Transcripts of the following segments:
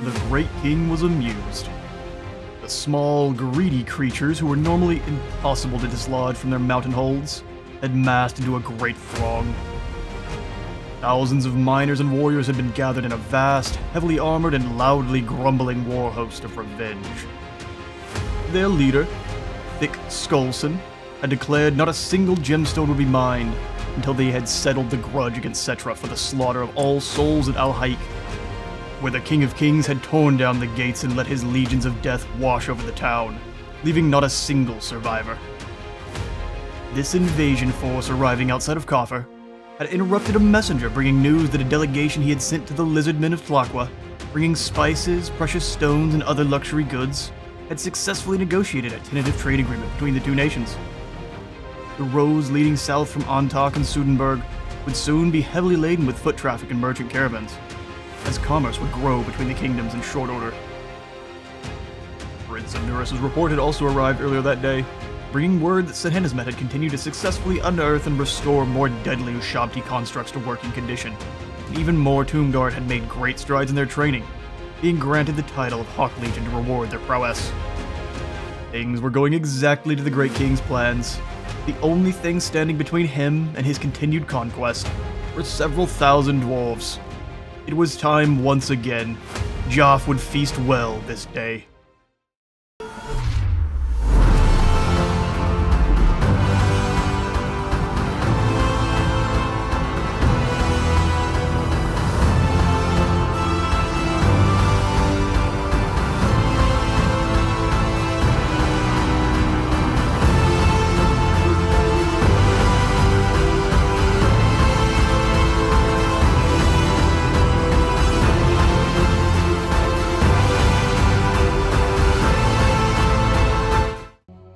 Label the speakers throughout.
Speaker 1: The Great King was amused. The small, greedy creatures who were normally impossible to dislodge from their mountain holds had massed into a great throng. Thousands of miners and warriors had been gathered in a vast, heavily armored and loudly grumbling war host of revenge. Their leader, Thick Skullson, had declared not a single gemstone would be mined until they had settled the grudge against Settra for the slaughter of all souls in Al-Haik, where the King of Kings had torn down the gates and let his legions of death wash over the town, leaving not a single survivor. This invasion force arriving outside of Kafr had interrupted a messenger bringing news that a delegation he had sent to the lizardmen of Tlaqua, bringing spices, precious stones, and other luxury goods, had successfully negotiated a tentative trade agreement between the two nations. The roads leading south from Antak and Sudenburg would soon be heavily laden with foot traffic and merchant caravans, as commerce would grow between the kingdoms in short order. Prince of Nurus' report had also arrived earlier that day, bringing word that Senhenizmet had continued to successfully unearth and restore more deadly Ushabti constructs to working condition, and even more Tomb Guard had made great strides in their training, being granted the title of Hawk Legion to reward their prowess. Things were going exactly to the Great King's plans. The only thing standing between him and his continued conquest were several thousand dwarves. It was time once again. Joff would feast well this day.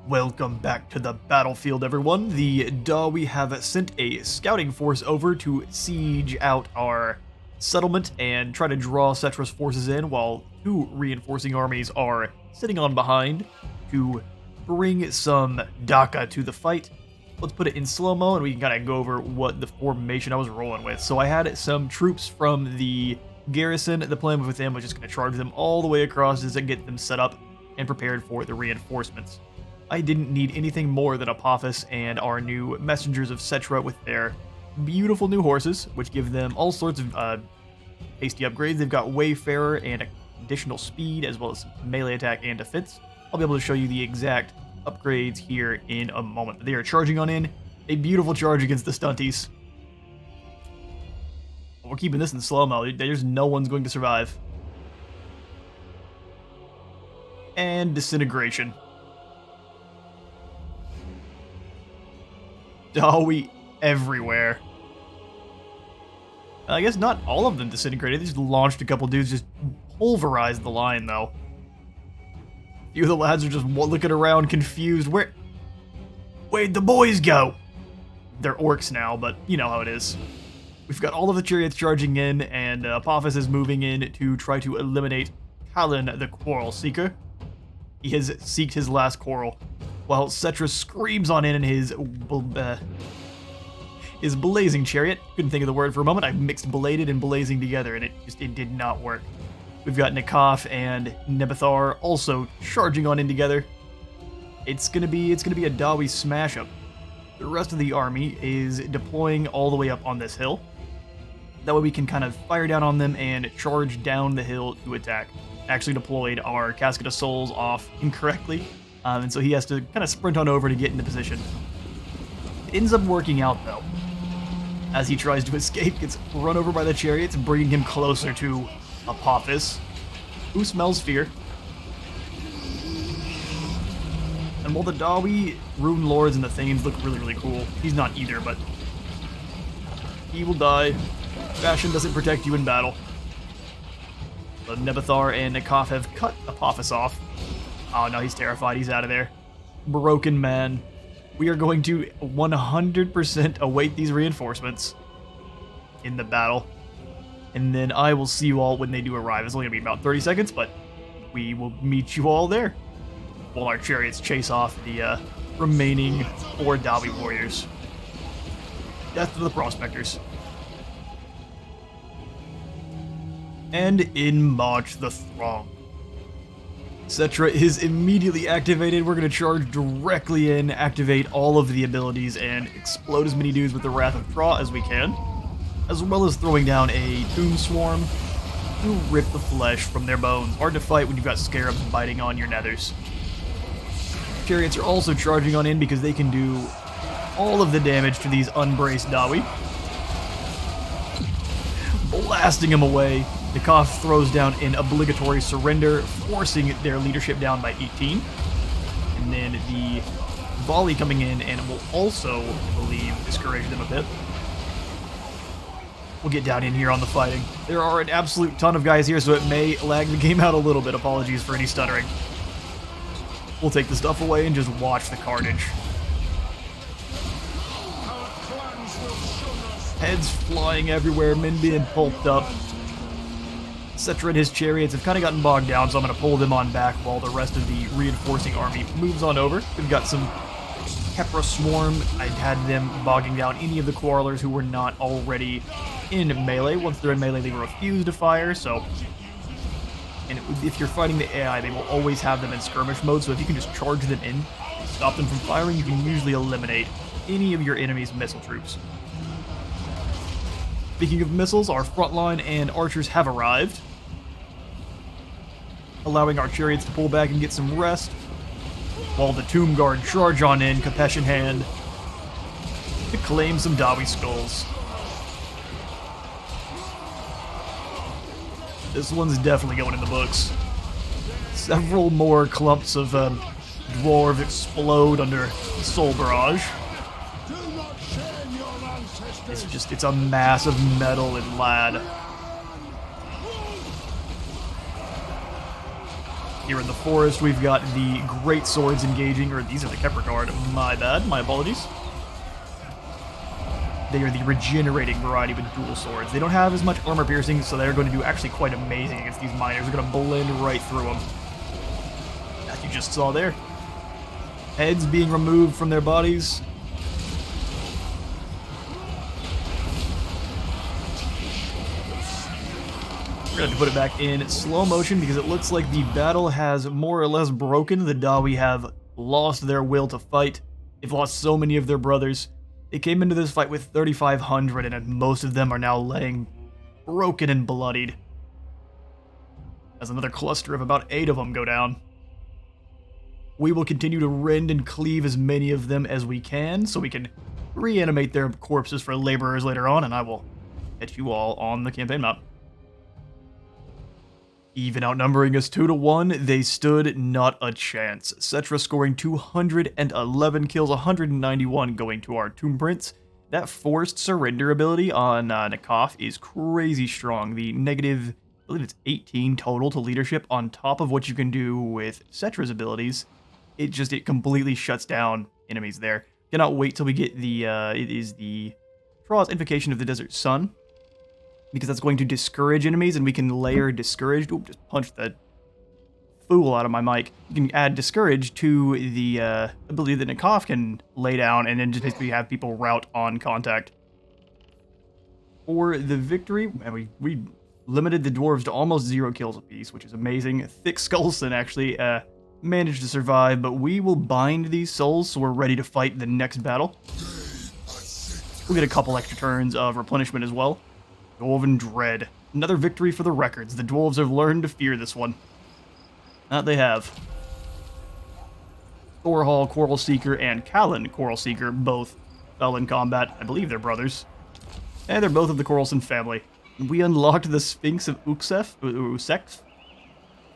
Speaker 1: Welcome back to the battlefield, everyone. The Dawi have sent a scouting force over to siege out our settlement and try to draw Settra's forces in, while two reinforcing armies are sitting on behind to bring some Daka to the fight. Let's put it in slow-mo and we can kind of go over what the formation I was rolling with. So I had some troops from the garrison. The plan with them was just going to charge them all the way across to get them set up and prepared for the reinforcements. I didn't need anything more than Apophis and our new messengers of Settra with their beautiful new horses, which give them all sorts of hasty upgrades. They've got Wayfarer and additional speed, as well as melee attack and defense. I'll be able to show you the exact upgrades here in a moment. They are charging on in. A beautiful charge against the stunties. We're keeping this in slow-mo. There's no one's going to survive. And disintegration. Dawi everywhere. I guess not all of them disintegrated. They just launched a couple dudes, just pulverized the line, though. A few of the lads are just looking around confused. Where'd the boys go? They're orcs now, but you know how it is. We've got all of the chariots charging in, and Apophis is moving in to try to eliminate Kalin, the Quarrel Seeker. He has seeked his last quarrel, while Settra screams on in his blazing chariot. Couldn't think of the word for a moment. I mixed belated and blazing together, and it did not work. We've got Nekaph and Nebethar also charging on in together. It's gonna be a Dawi smash up. The rest of the army is deploying all the way up on this hill. That way we can kind of fire down on them and charge down the hill to attack. Actually deployed our Casket of Souls off incorrectly. And so he has to kind of sprint on over to get into position. It ends up working out, though. As he tries to escape, gets run over by the chariots, bringing him closer to Apophis, who smells fear. And while the Dawi, Rune Lords, and the Thanes look really, really cool, he's not either, but he will die. Fashion doesn't protect you in battle. The Nebethar and Nekaph have cut Apophis off. Oh no, he's terrified. He's out of there. Broken man. We are going to 100% await these reinforcements in the battle. And then I will see you all when they do arrive. It's only going to be about 30 seconds, but we will meet you all there. While our chariots chase off the remaining 4 Dawi warriors. Death to the prospectors. And in march the throng. Settra is immediately activated. We're going to charge directly in, activate all of the abilities, and explode as many dudes with the Wrath of Tra as we can, as well as throwing down a Tomb Swarm to rip the flesh from their bones. Hard to fight when you've got scarabs biting on your nethers. Chariots are also charging on in because they can do all of the damage to these unbraced Dawi. Blasting them away. Nekaph throws down an obligatory surrender, forcing their leadership down by 18. And then the volley coming in, and it will also, I believe, discourage them a bit. We'll get down in here on the fighting. There are an absolute ton of guys here, so it may lag the game out a little bit. Apologies for any stuttering. We'll take the stuff away and just watch the carnage. Heads flying everywhere, men being pulped up. Settra and his chariots have kind of gotten bogged down, so I'm going to pull them on back while the rest of the reinforcing army moves on over. We've got some Kepra Swarm. I had them bogging down any of the Quarrelers who were not already in melee. Once they're in melee, they refuse to fire, so... And if you're fighting the AI, they will always have them in skirmish mode, so if you can just charge them in, stop them from firing, you can usually eliminate any of your enemy's missile troops. Speaking of missiles, our frontline and archers have arrived, allowing our chariots to pull back and get some rest, while the Tomb Guard charge on in, Kapesh in hand, to claim some Dawi skulls. This one's definitely going in the books. Several more clumps of dwarf explode under Soul Barrage. It's a mass of metal and lad. Here in the forest, we've got the Great Swords engaging, or these are the Kepra Guard. My bad, my apologies. They are the regenerating variety with dual swords. They don't have as much armor piercing, so they're going to do actually quite amazing against these miners. They're going to blend right through them. As you just saw there. Heads being removed from their bodies. We're going to have to put it back in slow motion because it looks like the battle has more or less broken. The Dawi have lost their will to fight. They've lost so many of their brothers. They came into this fight with 3,500 and most of them are now laying broken and bloodied. As another cluster of about 8 of them go down. We will continue to rend and cleave as many of them as we can so we can reanimate their corpses for laborers later on, and I will catch you all on the campaign map. Even outnumbering us 2-1, they stood not a chance. Settra scoring 211 kills, 191 going to our Tomb Prince. That forced surrender ability on Nekaph is crazy strong. The negative, I believe it's 18 total to leadership on top of what you can do with Settra's abilities. It completely shuts down enemies there. Cannot wait till we get the, it is the Traw's Invocation of the Desert Sun, because that's going to discourage enemies, and we can layer Discouraged. Oop, just punched that fool out of my mic. You can add Discourage to the ability that Nekaph can lay down, and then just basically have people rout on contact. For the victory, and we limited the dwarves to almost 0 kills apiece, which is amazing. Thick Skullson actually managed to survive, but we will bind these souls, so we're ready to fight the next battle. We'll get a couple extra turns of replenishment as well. Dwarven Dread. Another victory for the records. The dwarves have learned to fear this one. That they have. Thorhall, Quarrel Seeker, and Callan, Quarrel Seeker, both fell in combat. I believe they're brothers. And they're both of the Quarrelsome family. We unlocked the Sphinx of Usek.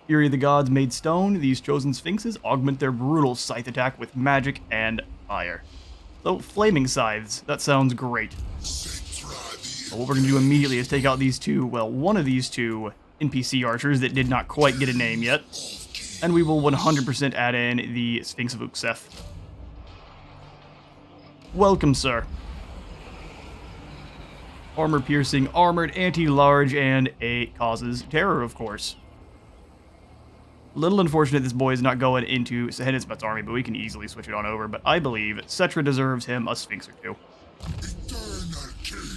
Speaker 1: Fury of the Gods made stone. These chosen Sphinxes augment their brutal scythe attack with magic and fire. So, flaming scythes. That sounds great. What we're going to do immediately is take out these two, well, one of these two NPC archers that did not quite get a name yet. And we will 100% add in the Sphinx of Uksef. Welcome, sir. Armor-piercing, armored, anti-large, and 8 causes terror, of course. Little unfortunate this boy is not going into Sahedismet's army, but we can easily switch it on over. But I believe Settra deserves him a Sphinx or 2.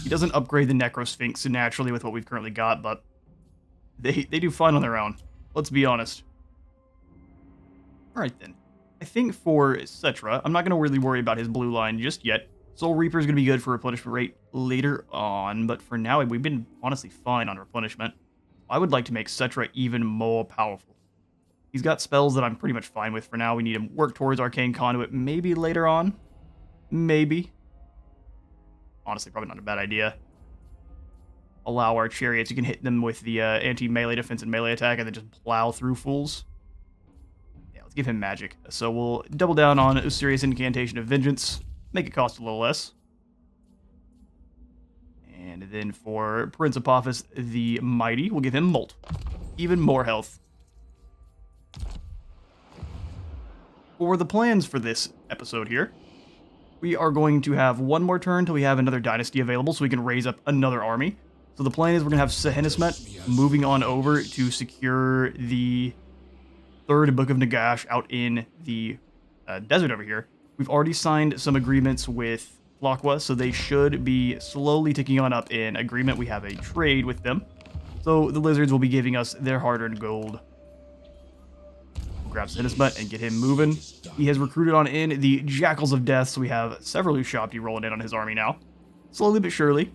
Speaker 1: He doesn't upgrade the Necro Sphinx naturally with what we've currently got, but They do fine on their own. Let's be honest. Alright then. I think for Settra, I'm not going to really worry about his blue line just yet. Soul Reaper is going to be good for replenishment rate later on, but for now, we've been honestly fine on replenishment. I would like to make Settra even more powerful. He's got spells that I'm pretty much fine with for now. We need to work towards Arcane Conduit maybe later on. Maybe. Honestly, probably not a bad idea. Allow our chariots, you can hit them with the anti-melee defense and melee attack and then just plow through fools. Yeah, let's give him magic. So we'll double down on Usuria's Incantation of Vengeance. Make it cost a little less. And then for Prince Apophis the Mighty, we'll give him Molt. Even more health. For the plans for this episode here, we are going to have one more turn till we have another dynasty available so we can raise up another army. So the plan is we're going to have Sehenismet moving on over to secure the third Book of Nagash out in the desert over here. We've already signed some agreements with Flakwa, so they should be slowly ticking on up in agreement. We have a trade with them. So the lizards will be giving us their hard-earned gold. We'll grab Sehenismet and get him moving. He has recruited on in the Jackals of Death, so we have several Ushabti rolling in on his army now. Slowly but surely.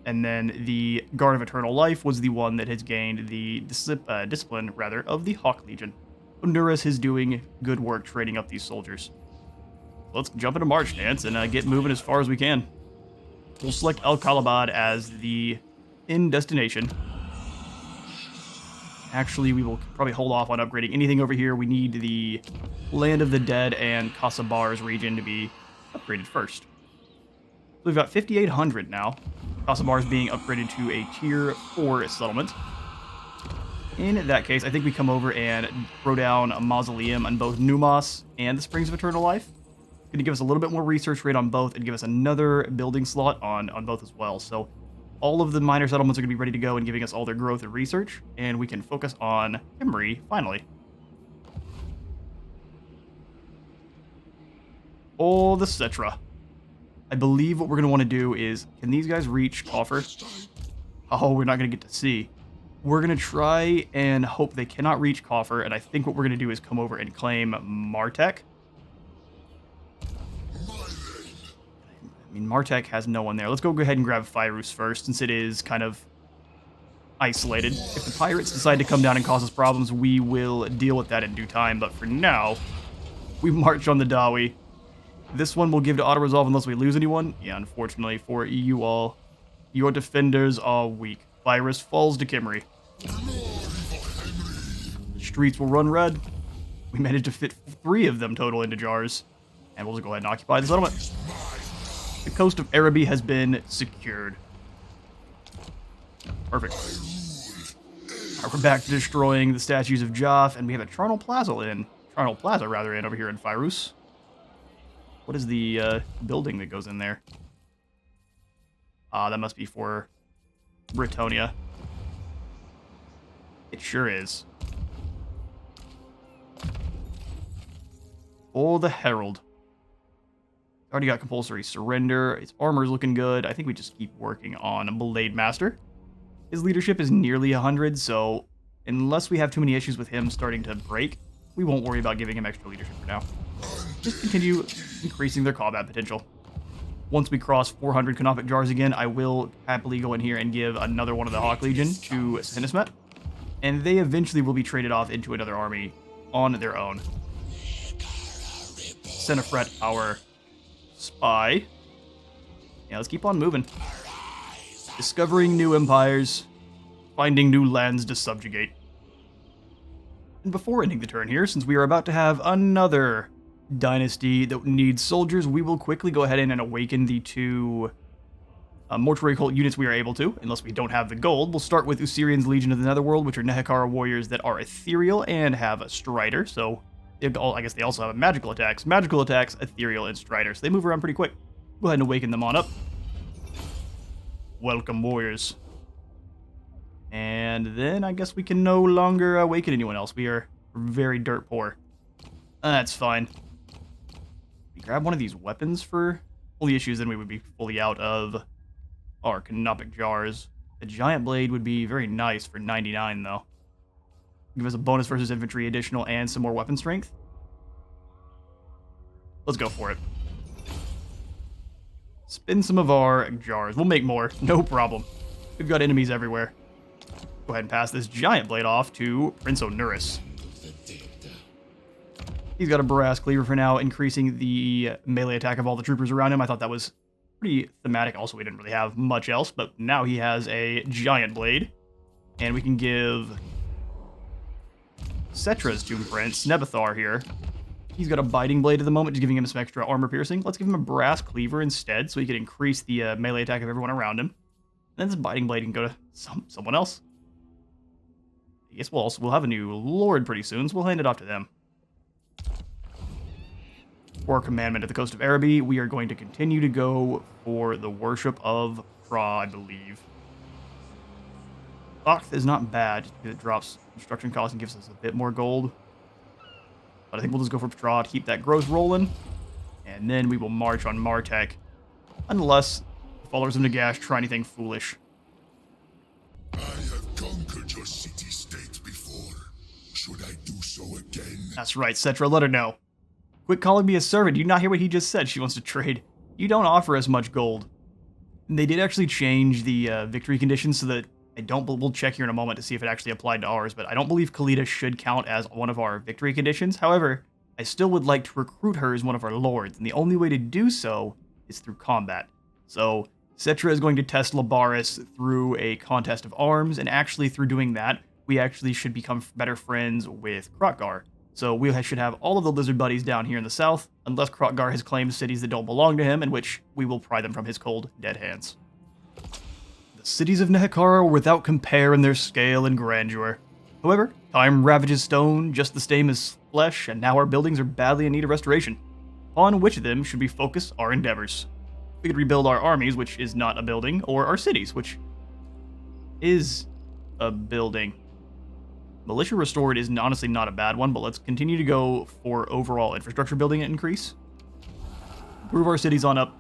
Speaker 1: And then the Guard of Eternal Life was the one that has gained the discipline of the Hawk Legion. Honduras is doing good work trading up these soldiers. Let's jump into March Dance and get moving as far as we can. We'll select El Kalabad as the end destination. Actually, we will probably hold off on upgrading anything over here. We need the Land of the Dead and Kasabar's region to be upgraded first. So we've got 5,800 now. Kasabar's being upgraded to a Tier 4 settlement. In that case, I think we come over and throw down a mausoleum on both Numas and the Springs of Eternal Life. Going to give us a little bit more research rate on both and give us another building slot on both as well. So all of the minor settlements are going to be ready to go and giving us all their growth and research, and we can focus on Kimri finally. Oh, the Settra. I believe what we're going to want to do is, can these guys reach Coffer? Oh, we're not going to get to see. We're going to try and hope they cannot reach Coffer, and I think what we're going to do is come over and claim Martek. I mean, Martek has no one there. Let's go ahead and grab Firus first, since it is kind of isolated. If the pirates decide to come down and cause us problems, we will deal with that in due time, but for now, we march on the Dawi. This one will give to auto-resolve unless we lose anyone. Yeah, unfortunately for you all, your defenders are weak. Virus falls to Kimri. The streets will run red. We managed to fit 3 of them total into jars. And we'll just go ahead and occupy the settlement. The coast of Araby has been secured. Perfect. Alright, we're back to destroying the statues of Joff, and we have a Charnel Plaza in over here in Firus. What is the building that goes in there? That must be for Britonia. It sure is. Oh, the Herald. Already got compulsory surrender. Its armor's looking good. I think we just keep working on Blade Master. His leadership is nearly 100, so unless we have too many issues with him starting to break, we won't worry about giving him extra leadership for now. Just continue increasing their combat potential. Once we cross 400 Canopic Jars again, I will happily go in here and give another one of the Hawk Legion to Sehenismet, and they eventually will be traded off into another army on their own. Senefret, our spy. Yeah, let's keep on moving. Discovering new empires, finding new lands to subjugate. And before ending the turn here, since we are about to have another dynasty that needs soldiers, we will quickly go ahead and awaken the 2 mortuary cult units we are able to, unless we don't have the gold. We'll start with Usirian's Legion of the Netherworld, which are Nehekara warriors that are ethereal and have a Strider, so I guess they also have magical attacks. Magical attacks, ethereal, and Strider, so they move around pretty quick. Go ahead and awaken them on up. Welcome, warriors. And then I guess we can no longer awaken anyone else. We are very dirt poor. That's fine. We grab one of these weapons for all the issues, then we would be fully out of our Canopic Jars. The Giant Blade would be very nice for 99, though. Give us a bonus versus infantry additional and some more weapon strength. Let's go for it. Spin some of our jars. We'll make more. No problem. We've got enemies everywhere. Go ahead and pass this Giant Blade off to Prince Onuris. He's got a Brass Cleaver for now, increasing the melee attack of all the troopers around him. I thought that was pretty thematic. Also, we didn't really have much else, but now he has a Giant Blade. And we can give Settra's Tomb Prince, Nebathar here. He's got a Biting Blade at the moment, just giving him some extra armor piercing. Let's give him a Brass Cleaver instead, so he can increase the melee attack of everyone around him. And then this Biting Blade can go to someone else. I guess we'll have a new Lord pretty soon, so we'll hand it off to them. For our commandment at the coast of Araby, we are going to continue to go for the worship of Pra, I believe. Oct is not bad. It drops construction costs and gives us a bit more gold. But I think we'll just go for Pra to keep that growth rolling. And then we will march on Martek. Unless the followers of Nagash try anything foolish.
Speaker 2: I have conquered your city-state before. Should I do so again?
Speaker 1: That's right, Settra, let her know. Quit calling me a servant. Do you not hear what he just said? She wants to trade. You don't offer us much gold. And they did actually change the victory conditions so that we'll check here in a moment to see if it actually applied to ours, but I don't believe Khalida should count as one of our victory conditions. However, I still would like to recruit her as one of our lords, and the only way to do so is through combat. So, Settra is going to test Labaris through a contest of arms, and actually through doing that, we actually should become better friends with Krotgar. So we should have all of the lizard buddies down here in the south, unless Krotgar has claimed cities that don't belong to him, in which we will pry them from his cold, dead hands. The cities of Nehekhara are without compare in their scale and grandeur. However, time ravages stone just the same as flesh, and now our buildings are badly in need of restoration. On which of them should we focus our endeavors? We could rebuild our armies, which is not a building, or our cities, which is a building. Militia Restored is honestly not a bad one, but let's continue to go for overall infrastructure building increase. Improve our cities on up.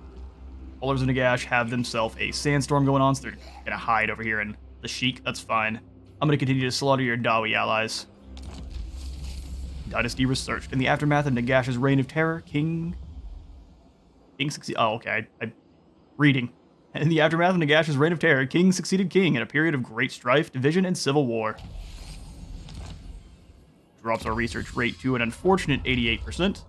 Speaker 1: Followers of Nagash have themselves a sandstorm going on, so they're going to hide over here in the Sheik. That's fine. I'm going to continue to slaughter your Dawi allies. Dynasty researched. In the aftermath of Nagash's reign of terror, King succeeded... Oh, okay. I'm reading. In the aftermath of Nagash's reign of terror, King succeeded King in a period of great strife, division, and civil war. Drops our research rate to an unfortunate 88%.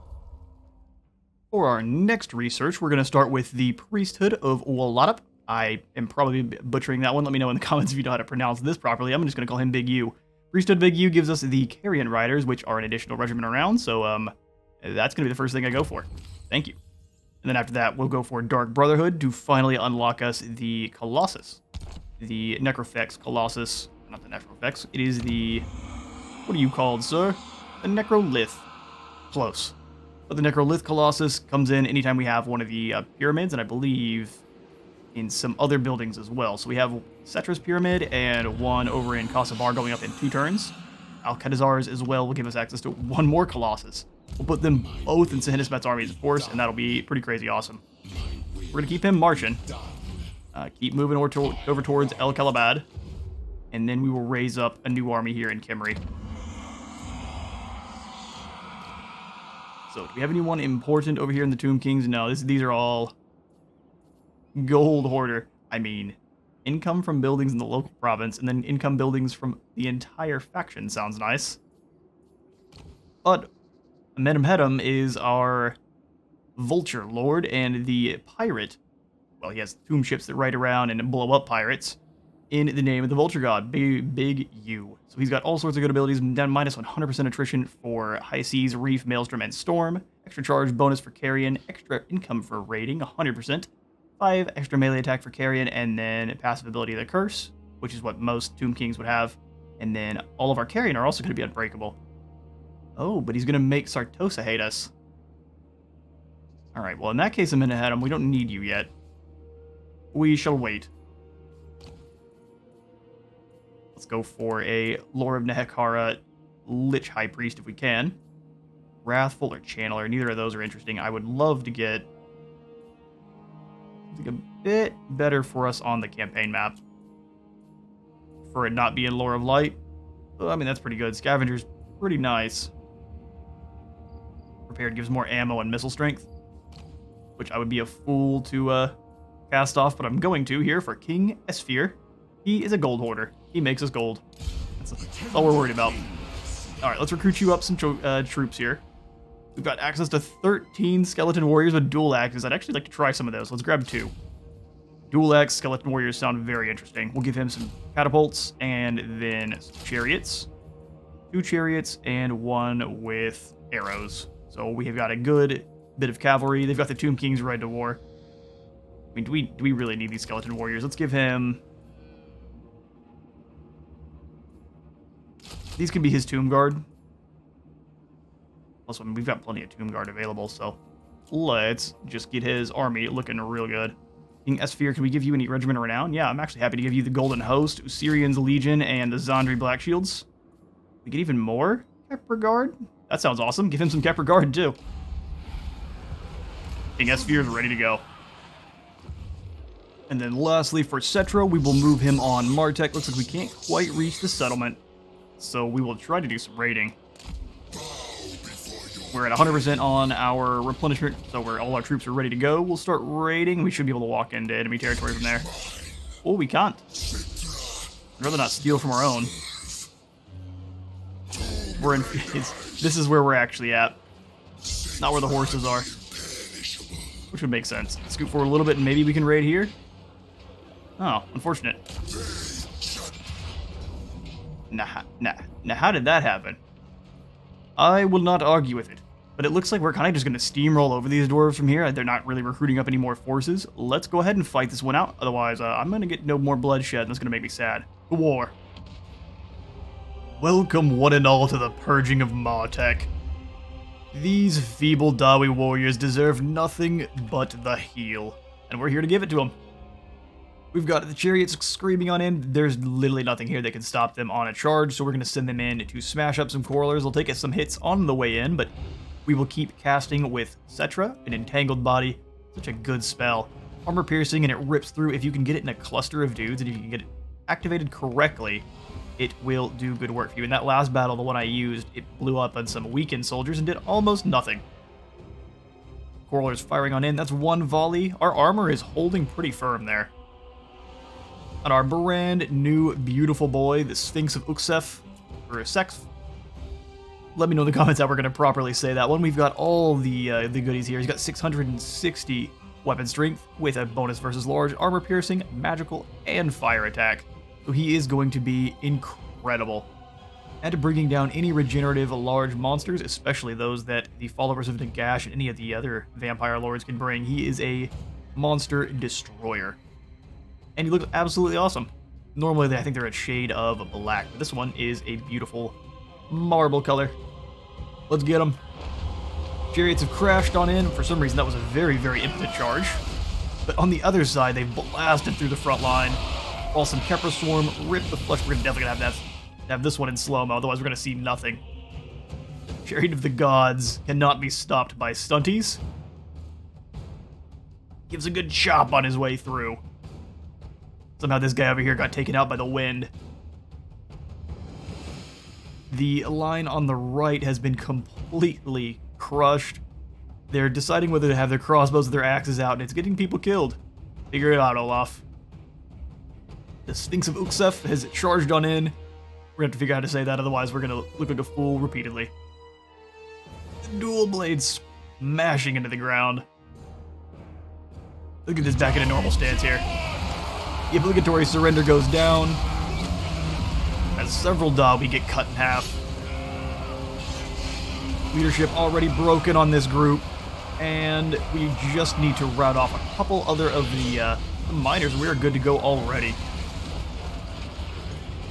Speaker 1: For our next research, we're going to start with the Priesthood of Ualadap. I am probably butchering that one. Let me know in the comments if you know how to pronounce this properly. I'm just going to call him Big U. Priesthood Big U gives us the Carrion Riders, which are an additional regiment around, so that's going to be the first thing I go for. Thank you. And then after that, we'll go for Dark Brotherhood to finally unlock us the Colossus. The Necrofex Colossus. Not the Necrofex. It is the... What are you called, sir? The Necrolith. Close. But the Necrolith Colossus comes in anytime we have one of the pyramids, and I believe in some other buildings as well. So we have Settra's Pyramid and one over in Kasabar going up in 2 turns. Al-Qadazar's as well will give us access to one more Colossus. We'll put them both in Sahinnismet's armies, of course, and that'll be pretty crazy awesome. We're going to keep him marching. Keep moving over towards El Kalabad. And then we will raise up a new army here in Kimri. So, do we have anyone important over here in the Tomb Kings? No, these are all gold hoarder. I mean, income from buildings in the local province, and then income buildings from the entire faction sounds nice. But Amenemhedem is our Vulture Lord, and the pirate, well, he has tomb ships that ride around and blow up pirates in the name of the Vulture God, Big U. So he's got all sorts of good abilities, down minus 100% attrition for High Seas, Reef, Maelstrom, and Storm. Extra charge bonus for Carrion, extra income for raiding, 100%. 5 extra melee attack for Carrion, and then passive ability of the Curse, which is what most Tomb Kings would have. And then all of our Carrion are also going to be unbreakable. Oh, but he's going to make Sartosa hate us. Alright, well in that case, Amenemhedem, we don't need you yet. We shall wait. Let's go for a Lore of Nehekhara Lich High Priest if we can. Wrathful or Channeler, neither of those are interesting. I would love to get something a bit better for us on the campaign map. for it not being Lore of Light. So, I mean, that's pretty good. Scavenger's pretty nice. Prepared gives more ammo and missile strength, which I would be a fool to cast off, but I'm going to here for King Esfir. He is a gold hoarder. He makes us gold. That's all we're worried about. All right, let's recruit you up some troops here. We've got access to 13 skeleton warriors with dual axes. I'd actually like to try some of those. Let's grab 2. Dual axe skeleton warriors sound very interesting. We'll give him some catapults and then some chariots. 2 chariots and 1 with arrows. So we have got a good bit of cavalry. They've got the Tomb Kings ready to war. I mean, do we really need these skeleton warriors? Let's give him... These can be his Tomb Guard. Also, I mean, we've got plenty of Tomb Guard available, so let's just get his army looking real good. King Esfir, can we give you any regiment of renown? Yeah, I'm actually happy to give you the Golden Host, Usirian's Legion, and the Zandri Black Shields. We get even more Kepler Guard? That sounds awesome. Give him some Kepler Guard, too. King Esfir is ready to go. And then lastly, for Settra, we will move him on Martek. Looks like we can't quite reach the settlement, so we will try to do some raiding. We're at 100% on our replenishment, so all our troops are ready to go. We'll start raiding. We should be able to walk into enemy territory from there. Oh, we can't. I'd rather not steal from our own. We're in... This is where we're actually at. Not where the horses are. Which would make sense. Scoot forward a little bit and maybe we can raid here. Oh, unfortunate. Now, how did that happen? I will not argue with it. But it looks like we're kind of just going to steamroll over these dwarves from here. They're not really recruiting up any more forces. Let's go ahead and fight this one out. Otherwise, I'm going to get no more bloodshed, and that's going to make me sad. The war. Welcome one and all to the purging of Martek. These feeble Dawi warriors deserve nothing but the heel, and we're here to give it to them. We've got the chariots screaming on in. There's literally nothing here that can stop them on a charge, so we're going to send them in to smash up some quarrelers. They'll take us some hits on the way in, but we will keep casting with Settra, an entangled body. Such a good spell. Armor piercing, and it rips through. If you can get it in a cluster of dudes, and if you can get it activated correctly, it will do good work for you. In that last battle, the one I used, it blew up on some weakened soldiers and did almost nothing. Quarrelers firing on in. That's 1 volley. Our armor is holding pretty firm there. On our brand new beautiful boy, the Sphinx of Uksef, or Sex. Let me know in the comments how we're going to properly say that one. We've got all the goodies here. He's got 660 weapon strength with a bonus versus large, armor piercing, magical, and fire attack. So he is going to be incredible. And bringing down any regenerative large monsters, especially those that the followers of Nagash and any of the other vampire lords can bring. He is a monster destroyer. And he looks absolutely awesome. Normally, I think they're a shade of black, but this one is a beautiful marble color. Let's get them. Chariots have crashed on in. For some reason, that was a very, very impotent charge. But on the other side, they blasted through the front line. While some Kepler Swarm ripped the flesh. We're definitely going to have this one in slow-mo, otherwise we're going to see nothing. Chariot of the Gods cannot be stopped by stunties. Gives a good chop on his way through. Somehow this guy over here got taken out by the wind. The line on the right has been completely crushed. They're deciding whether to have their crossbows or their axes out, and it's getting people killed. Figure it out, Olaf. The Sphinx of Uksef has charged on in. We're going to have to figure out how to say that, otherwise we're going to look like a fool repeatedly. The dual blades smashing into the ground. Look at this back in a normal stance here. The obligatory surrender goes down. As several Dawi get cut in half. Leadership already broken on this group. And we just need to rout off a couple other of the miners. We're good to go already.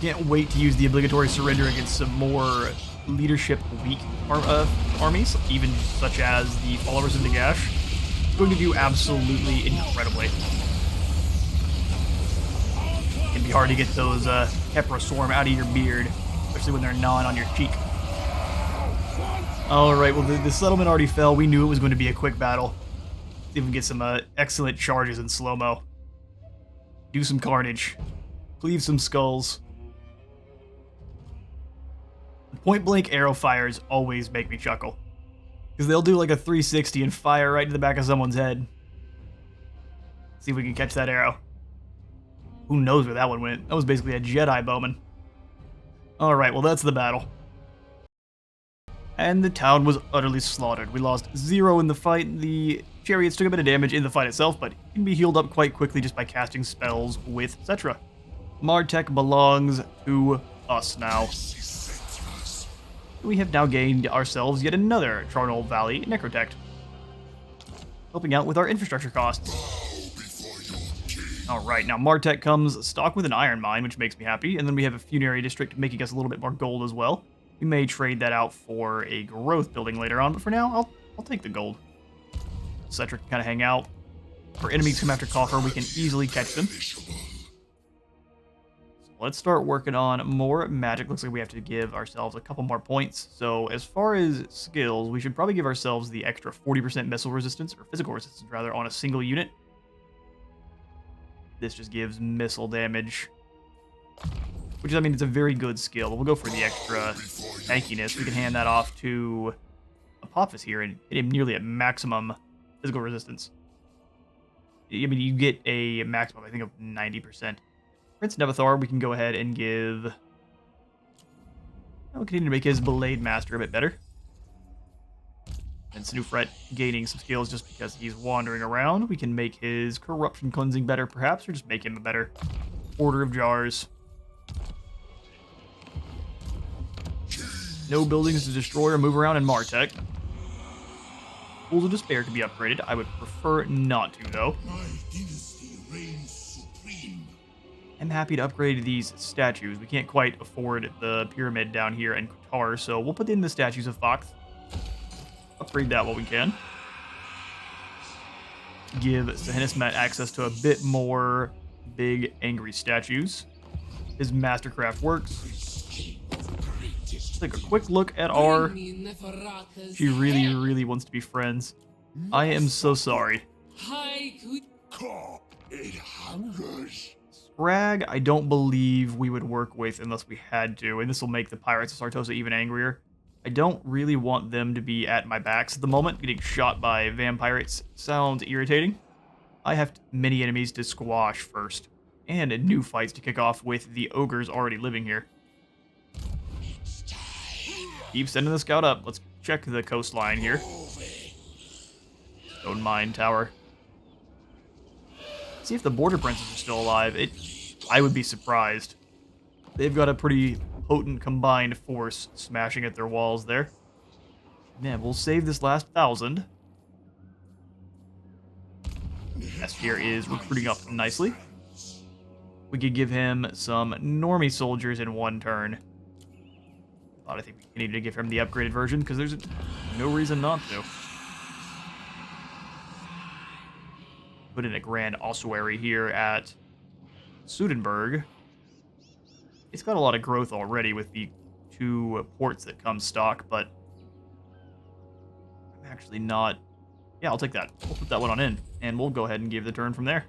Speaker 1: Can't wait to use the obligatory surrender against some more leadership weak armies, even such as the followers of Nagash. It's going to do absolutely incredibly. It can be hard to get those Kepler Swarm out of your beard, especially when they're gnawing on your cheek. Alright, well the settlement already fell. We knew it was going to be a quick battle. Let's even get some excellent charges in slow-mo. Do some carnage. Cleave some skulls. Point-blank arrow fires always make me chuckle. Because they'll do like a 360 and fire right to the back of someone's head. See if we can catch that arrow. Who knows where that one went? That was basically a Jedi bowman. Alright, well that's the battle. And the town was utterly slaughtered. We lost 0 in the fight. The chariots took a bit of damage in the fight itself, but can be healed up quite quickly just by casting spells with Settra. Martek belongs to us now. We have now gained ourselves yet another Charnel Valley Necrotect, helping out with our infrastructure costs. Alright, now Martek comes stocked with an iron mine, which makes me happy, and then we have a funerary district making us a little bit more gold as well. We may trade that out for a growth building later on, but for now, I'll take the gold. Settra can kind of hang out. If our enemies come after Coffer, we can easily catch them. Let's start working on more magic. Looks like we have to give ourselves a couple more points. So as far as skills, we should probably give ourselves the extra 40% missile resistance, or physical resistance rather, on a single unit. This just gives missile damage, which is, I mean, it's a very good skill. But we'll go for the extra tankiness. We can hand that off to Apophis here and hit him nearly at maximum physical resistance. I mean, you get a maximum, I think, of 90%. Prince Nevathar, we can go ahead and give... I'll continue to make his Blade Master a bit better. And Snoofret gaining some skills just because he's wandering around. We can make his Corruption Cleansing better, perhaps, or just make him a better Order of Jars. No buildings to destroy or move around in Martek. Pools of Despair can be upgraded. I would prefer not to, though. I'm happy to upgrade these statues. We can't quite afford the pyramid down here in Qatar, so we'll put in the statues of Fox. Upgrade that while we can. Give Sahinismat access to a bit more big, angry statues. His Mastercraft works. Take a quick look at our... She really, really wants to be friends. I am so sorry.
Speaker 2: It hungers.
Speaker 1: Scrag, I don't believe we would work with unless we had to, and this will make the Pirates of Sartosa even angrier. I don't really want them to be at my backs at the moment. Getting shot by vampirates sounds irritating. I have many enemies to squash first, and new fights to kick off with the Ogres already living here. Keep sending the scout up. Let's check the coastline here. Stone Mine Tower. See if the Border Princes are still alive. I would be surprised. They've got a pretty potent combined force smashing at their walls there. Man, we'll save this last 1,000. Esfir is recruiting up nicely. We could give him some normie soldiers in one turn. But I think we need to give him the upgraded version because there's no reason not to. Put in a grand ossuary here at Sudenburg. It's got a lot of growth already with the 2 ports that come stock, but I'm actually not... Yeah, I'll take that. We'll put that one on in, and we'll go ahead and give the turn from there.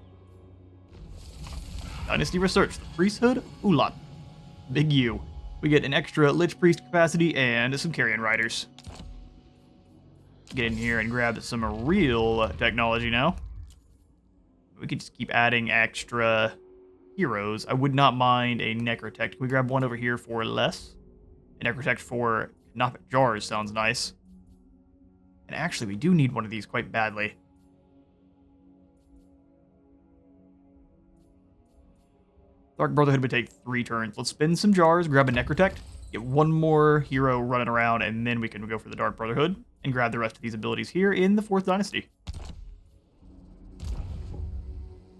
Speaker 1: Dynasty Research, the Priesthood, Ulat. Big U. We get an extra Lich Priest capacity and some Carrion Riders. Get in here and grab some real technology now. We could just keep adding extra heroes. I would not mind a Necrotect. Can we grab one over here for less? A Necrotect for Knop Jars sounds nice. And actually, we do need one of these quite badly. Dark Brotherhood would take 3 turns. Let's spin some jars, grab a Necrotect, get one more hero running around, and then we can go for the Dark Brotherhood and grab the rest of these abilities here in the 4th Dynasty.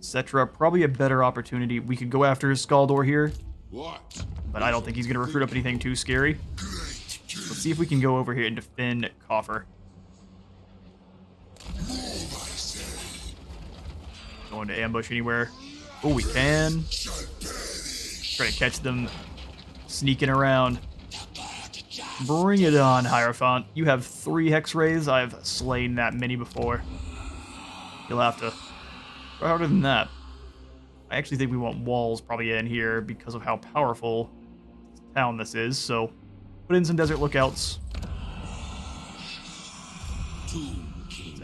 Speaker 1: Settra, probably a better opportunity. We could go after Skaldor here, but I don't think he's going to recruit up anything too scary. Let's see if we can go over here and defend Coffer. Going to ambush anywhere. Oh, we can. Try to catch them sneaking around. Bring it on, Hierophant. You have 3 Hex Rays. I've slain that many before. You'll have to try harder than that. I actually think we want walls probably in here because of how powerful town this is, so Put in some desert lookouts.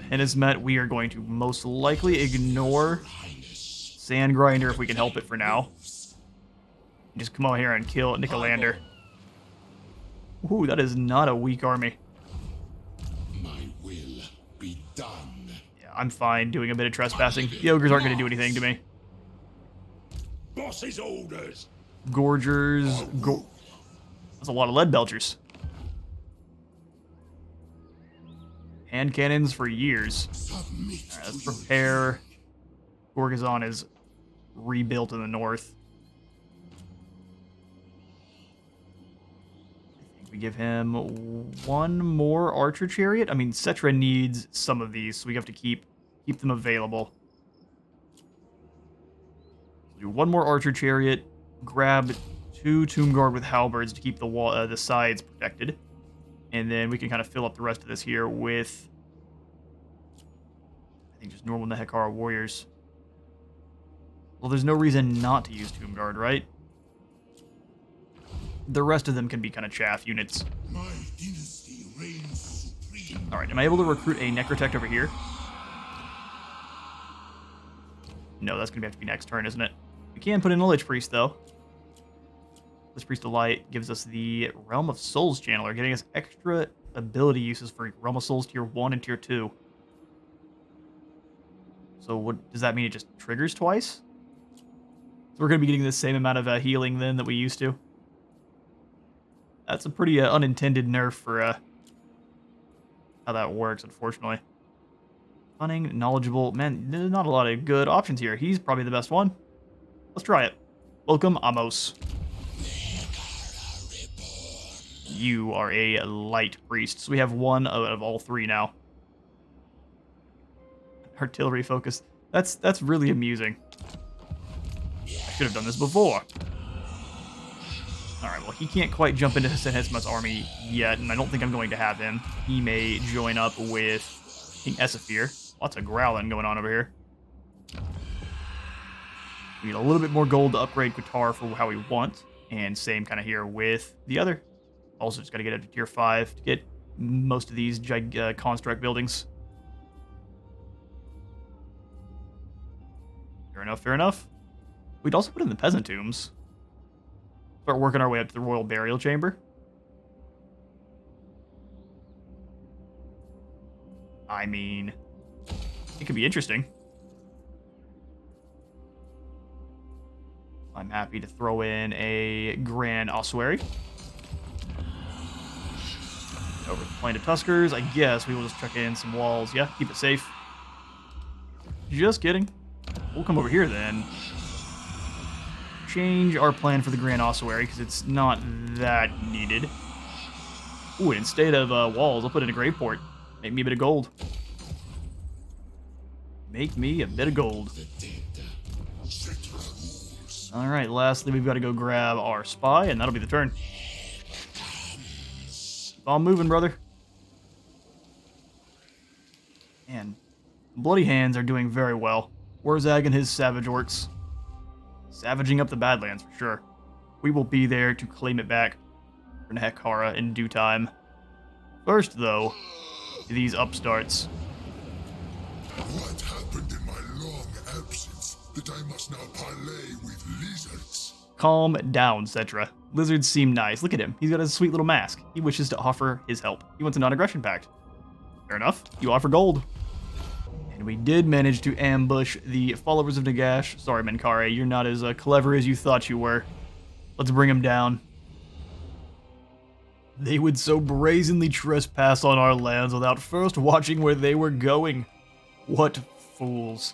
Speaker 1: Hennismet, we are going to most likely ignore Sand Grinder if we can help it for now. Just come out here and kill Nicolander. Ooh, that is not a weak army.
Speaker 2: My will be done.
Speaker 1: Yeah, I'm fine doing a bit of trespassing. The ogres aren't going to do anything to me.
Speaker 2: Boss's orders.
Speaker 1: Gorgers. That's a lot of lead belchers. Hand cannons for years. Alright, let's prepare. Gorgazon is rebuilt in the north. I think we give him one more archer chariot. I mean, Settra needs some of these, so we have to keep them available. Do one more archer chariot. Grab 2 Tomb Guard with halberds to keep the sides protected. And then we can kind of fill up the rest of this here with, I think, just normal Nehekara warriors. Well, there's no reason not to use Tomb Guard, right? The rest of them can be kind of chaff units.
Speaker 2: My dynasty reigns supreme.
Speaker 1: Alright, am I able to recruit a Necrotect over here? No, that's going to have to be next turn, isn't it? We can put in a Lich Priest, though. Lich Priest of Light gives us the Realm of Souls Channeler, giving us extra ability uses for Realm of Souls Tier 1 and Tier 2. So what does that mean? It just triggers twice? So we're going to be getting the same amount of healing then that we used to. That's a pretty unintended nerf for how that works, unfortunately. Cunning, knowledgeable. Man, there's not a lot of good options here. He's probably the best one. Let's try it. Welcome, Amos. You are a light priest. So we have one out of all 3 now. Artillery focus. That's really amusing. I should have done this before. Alright, well, he can't quite jump into Senhesmat's army yet, and I don't think I'm going to have him. He may join up with King Esafir. Lots of growling going on over here. We need a little bit more gold to upgrade Qatar for how we want. And same kind of here with the other. Also just got to get up to tier 5 to get most of these construct buildings. Fair enough, fair enough. We'd also put in the peasant tombs. Start working our way up to the royal burial chamber. I mean, it could be interesting. I'm happy to throw in a Grand Ossuary. Over the Plain of Tuskers. I guess we will just chuck in some walls. Yeah, keep it safe. Just kidding. We'll come over here then. Change our plan for the Grand Ossuary because it's not that needed. Ooh, instead of walls, I'll put in a Graveport. Make me a bit of gold. Make me a bit of gold. Alright, lastly, we've got to go grab our spy, and that'll be the turn. Keep on moving, brother. Man, Bloody Hands are doing very well. Warzag and his Savage Orcs. Savaging up the Badlands, for sure. We will be there to claim it back for Nehekara in due time. First, though, these upstarts.
Speaker 2: What happened in my long absence that I must now parley with lizards?
Speaker 1: Calm down, Settra. Lizards seem nice. Look at him. He's got a sweet little mask. He wishes to offer his help. He wants a non-aggression pact. Fair enough. You offer gold. And we did manage to ambush the followers of Nagash. Sorry, Menkare, you're not as clever as you thought you were. Let's bring them down. They would so brazenly trespass on our lands without first watching where they were going. What fools.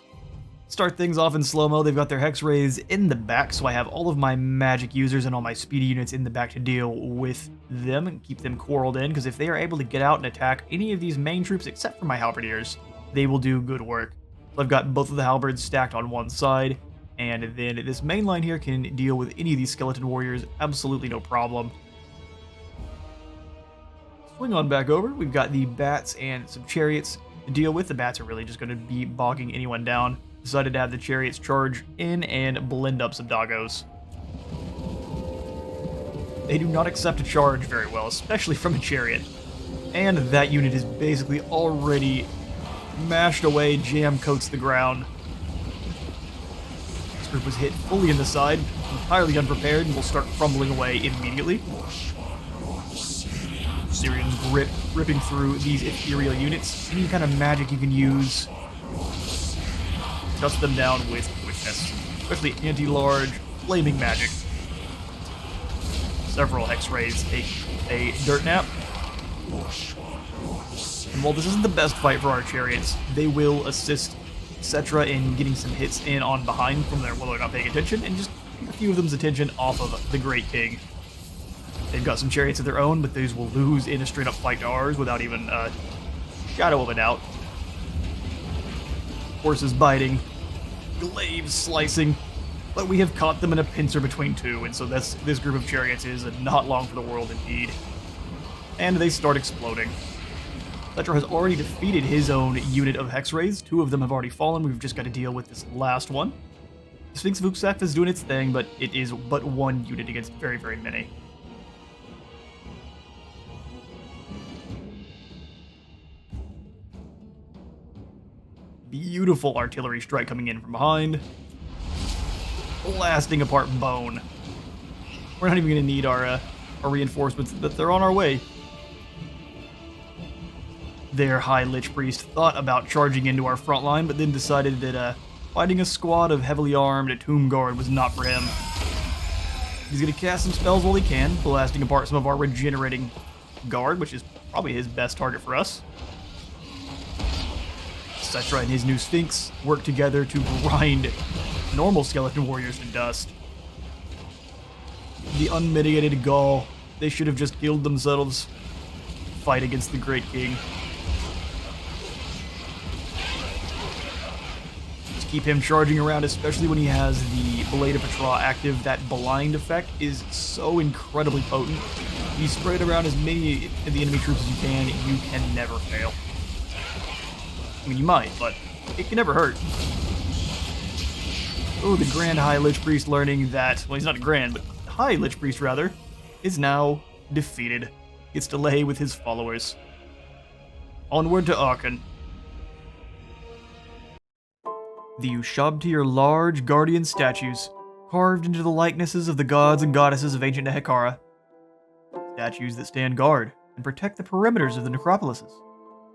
Speaker 1: Start things off in slow-mo. They've got their Hex Rays in the back, so I have all of my magic users and all my speedy units in the back to deal with them and keep them quarreled in, because if they are able to get out and attack any of these main troops except for my halberdiers, they will do good work. So I've got both of the halberds stacked on one side, and then this main line here can deal with any of these skeleton warriors, absolutely no problem. Swing on back over. We've got the bats and some chariots to deal with. The bats are really just going to be bogging anyone down. Decided to have the chariots charge in and blend up some doggos. They do not accept a charge very well, especially from a chariot. And that unit is basically already mashed away, jam coats the ground. This group was hit fully in the side, entirely unprepared, and will start crumbling away immediately. Syrians ripping through these ethereal units. Any kind of magic you can use, dust them down with quickness, especially anti-large flaming magic. Several X-rays take a dirt nap. And while this isn't the best fight for our chariots, they will assist Settra in getting some hits in on behind from while they're not paying attention, and just keep a few of them's attention off of the Great King. They've got some chariots of their own, but these will lose in a straight-up fight to ours without even a shadow of a doubt. Horses biting, glaives slicing, but we have caught them in a pincer between two, and so this group of chariots is not long for the world indeed. And they start exploding. Settra has already defeated his own unit of Hexrays. 2 of them have already fallen. We've just got to deal with this last one. The Sphinx of Uksef is doing its thing, but it is but 1 unit against very, very many. Beautiful artillery strike coming in from behind. Blasting apart bone. We're not even going to need our reinforcements, but they're on our way. Their High Lich Priest thought about charging into our front line, but then decided that fighting a squad of heavily armed Tomb Guard was not for him. He's going to cast some spells while he can, blasting apart some of our regenerating guard, which is probably his best target for us. Settra and his new Sphinx work together to grind normal skeleton warriors to dust. The unmitigated gall. They should have just killed themselves. Fight against the Great King. Just keep him charging around, especially when he has the Blade of Patra active. That blind effect is so incredibly potent. You spread around as many of the enemy troops as you can never fail. I mean, you might, but it can never hurt. Oh, the Grand High Lich Priest learning that, well, he's not a Grand, but High Lich Priest, rather, is now defeated. Gets to lay with his followers. Onward to Aachen. The Ushabti are large guardian statues, carved into the likenesses of the gods and goddesses of ancient Nehekhara. Statues that stand guard and protect the perimeters of the necropolises,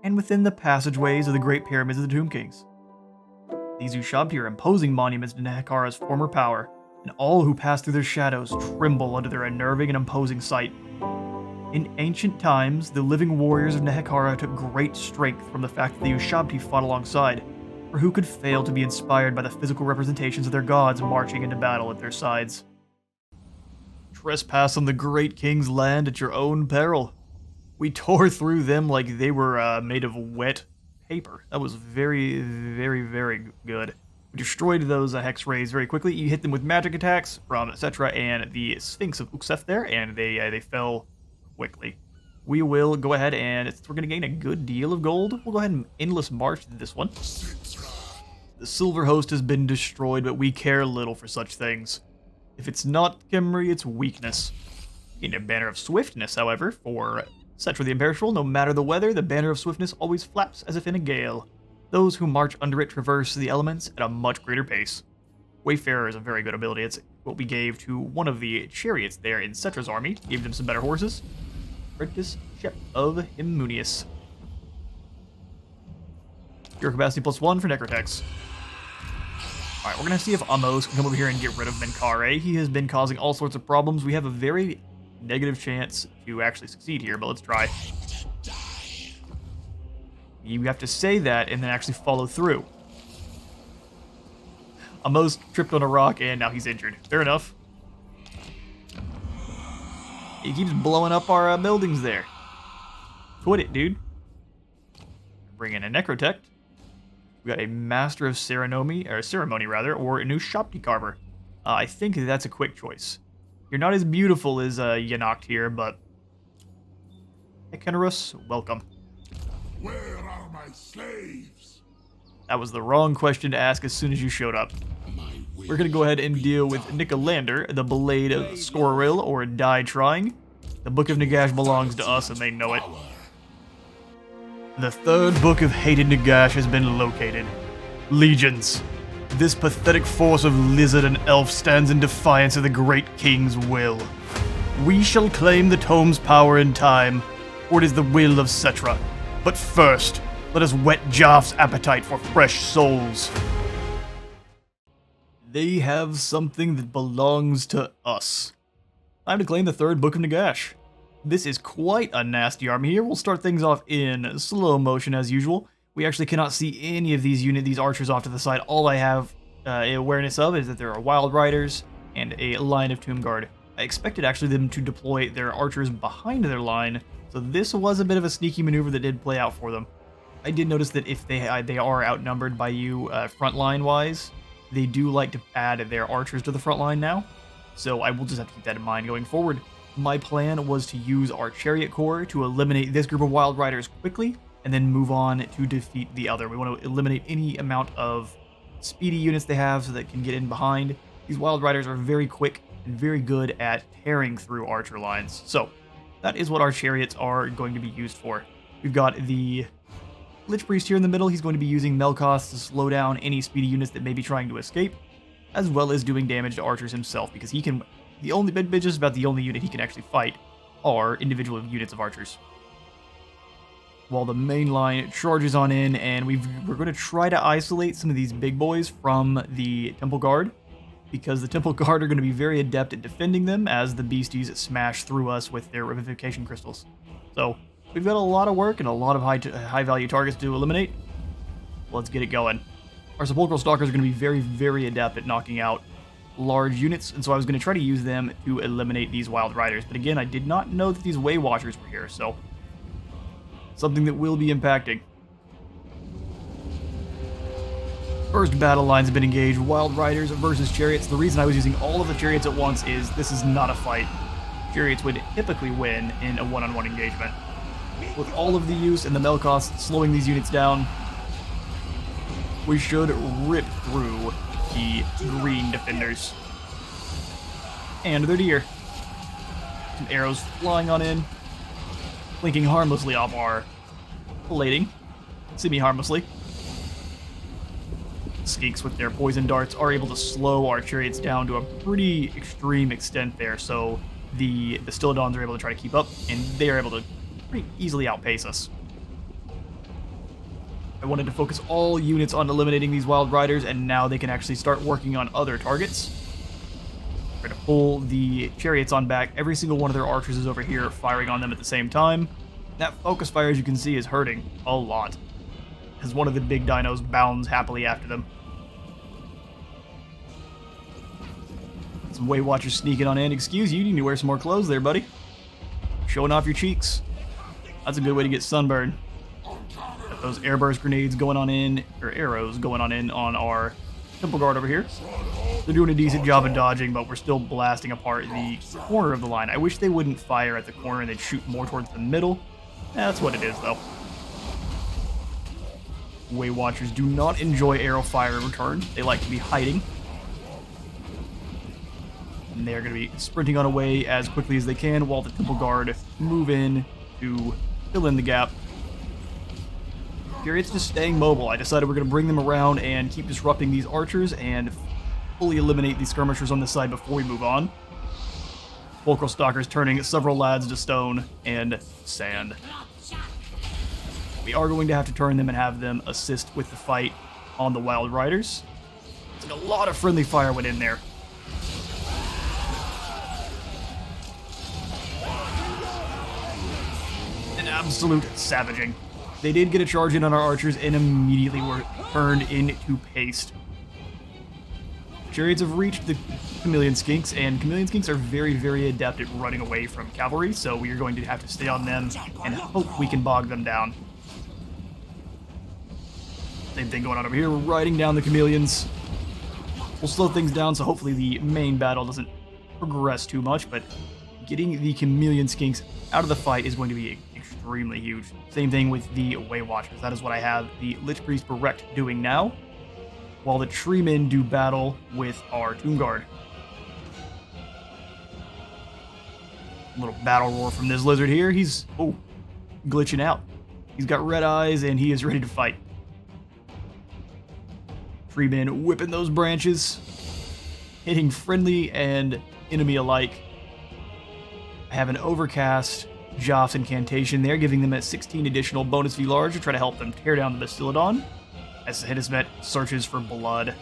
Speaker 1: and within the passageways of the Great Pyramids of the Tomb Kings. These Ushabti are imposing monuments to Nehekhara's former power, and all who pass through their shadows tremble under their unnerving and imposing sight. In ancient times, the living warriors of Nehekhara took great strength from the fact that the Ushabti fought alongside, for who could fail to be inspired by the physical representations of their gods marching into battle at their sides? Trespass on the Great King's land at your own peril. We tore through them like they were made of wet paper. That was very, very, very good. We destroyed those Hex Rays very quickly. You hit them with magic attacks from Settra and the Sphinx of Uksef there, and they fell quickly. We will go ahead and, since we're going to gain a good deal of gold, we'll go ahead and endless march to this one. The Silver Host has been destroyed, but we care little for such things. If it's not Khemri, it's weakness. In a banner of swiftness, however, for Settra the Imperishable, no matter the weather, the banner of swiftness always flaps as if in a gale. Those who march under it traverse the elements at a much greater pace. Wayfarer is a very good ability. It's what we gave to one of the chariots there in Settra's army. Gave them some better horses. Apprenticeship of Immunius. Your capacity +1 for Necrotex. Alright, we're going to see if Amos can come over here and get rid of Menkare. He has been causing all sorts of problems. We have a very negative chance to actually succeed here, but let's try. You have to say that and then actually follow through. Amos tripped on a rock and now he's injured. Fair enough. He keeps blowing up our buildings there. Quit it, dude. Bring in a Necrotect. We got a Master of Ceremony, or a new Ushabti Carver. I think that's a quick choice. You're not as beautiful as Yanacht here, but Ekenarus, welcome.
Speaker 2: Where are my slaves?
Speaker 1: That was the wrong question to ask as soon as you showed up.
Speaker 2: My
Speaker 1: we're going to go ahead and deal with Nicolander, the Blade of Scoril, or Die Trying. The Book of Nagash belongs to us, and they know it. The third book of Hated Nagash has been located. Legions. This pathetic force of lizard and elf stands in defiance of the great king's will. We shall claim the tome's power in time, for it is the will of Settra. But first, let us whet Jaff's appetite for fresh souls. They have something that belongs to us. Time to claim the third book of Nagash. This is quite a nasty army here. We'll start things off in slow motion as usual. We actually cannot see any of these archers off to the side. All I have awareness of is that there are Wild Riders and a line of Tomb Guard. I expected actually them to deploy their archers behind their line, so this was a bit of a sneaky maneuver that did play out for them. I did notice that if they are outnumbered by you front line wise, they do like to add their archers to the front line now, so I will just have to keep that in mind going forward. My plan was to use our Chariot Corps to eliminate this group of Wild Riders quickly, and then move on to defeat the other. We want to eliminate any amount of speedy units they have so that can get in behind. These Wild Riders are very quick and very good at tearing through archer lines. So, that is what our chariots are going to be used for. We've got the Lich Priest here in the middle. He's going to be using Melkoth to slow down any speedy units that may be trying to escape, as well as doing damage to archers himself, because he can... just about the only unit he can actually fight are individual units of archers. While the main line charges on in, and we're going to try to isolate some of these big boys from the Temple Guard, because the Temple Guard are going to be very adept at defending them as the beasties smash through us with their Revivification Crystals. So, we've got a lot of work and a lot of high value targets to eliminate. Let's get it going. Our Sepulchral Stalkers are going to be very, very adept at knocking out large units, and so I was going to try to use them to eliminate these Wild Riders. But again, I did not know that these Way Watchers were here, so something that will be impacting. First battle line's been engaged, Wild Riders versus Chariots. The reason I was using all of the Chariots at once is this is not a fight. Chariots would typically win in a one-on-one engagement. With all of the use and the Melkoth slowing these units down, we should rip through the green defenders. And they're deer. Some arrows flying on in, blinking harmlessly off our plating, semi-harmlessly. Skinks with their poison darts are able to slow our chariots down to a pretty extreme extent there, so the Stilodons are able to try to keep up, and they are able to pretty easily outpace us. I wanted to focus all units on eliminating these Wild Riders, and now they can actually start working on other targets. Try to pull the chariots on back. Every single one of their archers is over here firing on them at the same time. That focus fire, as you can see, is hurting a lot, as one of the big dinos bounds happily after them. Some Way Watchers sneaking on in. Excuse you need to wear some more clothes there, buddy. Showing off your cheeks. That's a good way to get sunburned. Got those airburst grenades going on in, or arrows going on in on our Temple Guard over here. They're doing a decent job of dodging, but we're still blasting apart the corner of the line. I wish they wouldn't fire at the corner and they'd shoot more towards the middle. That's what it is, though. Way Watchers do not enjoy arrow fire in return. They like to be hiding. And they're going to be sprinting on away as quickly as they can while the Temple Guard move in to fill in the gap. Chariots just staying mobile. I decided we're going to bring them around and keep disrupting these archers and fully eliminate these skirmishers on this side before we move on. Sepulchral Stalkers turning several lads to stone and sand. We are going to have to turn them and have them assist with the fight on the Wild Riders. It's like a lot of friendly fire went in there. An absolute savaging. They did get a charge in on our archers and immediately were turned into paste. Chariots have reached the Chameleon Skinks, and Chameleon Skinks are very, very adept at running away from cavalry, so we are going to have to stay on them and hope we can bog them down. Same thing going on over here. We're riding down the Chameleons. We'll slow things down, so hopefully the main battle doesn't progress too much, but getting the Chameleon Skinks out of the fight is going to be extremely huge. Same thing with the Way Watchers. That is what I have the Lich Priest Berect doing now. while the treemen do battle with our Tomb Guard. Little battle roar from this lizard here. He's, glitching out. He's got red eyes and he is ready to fight. Treemen whipping those branches, hitting friendly and enemy alike. I have an Overcast Joff's incantation there, giving them a 16 additional bonus V large to try to help them tear down the Bastillodon, as Sahedismet searches for blood.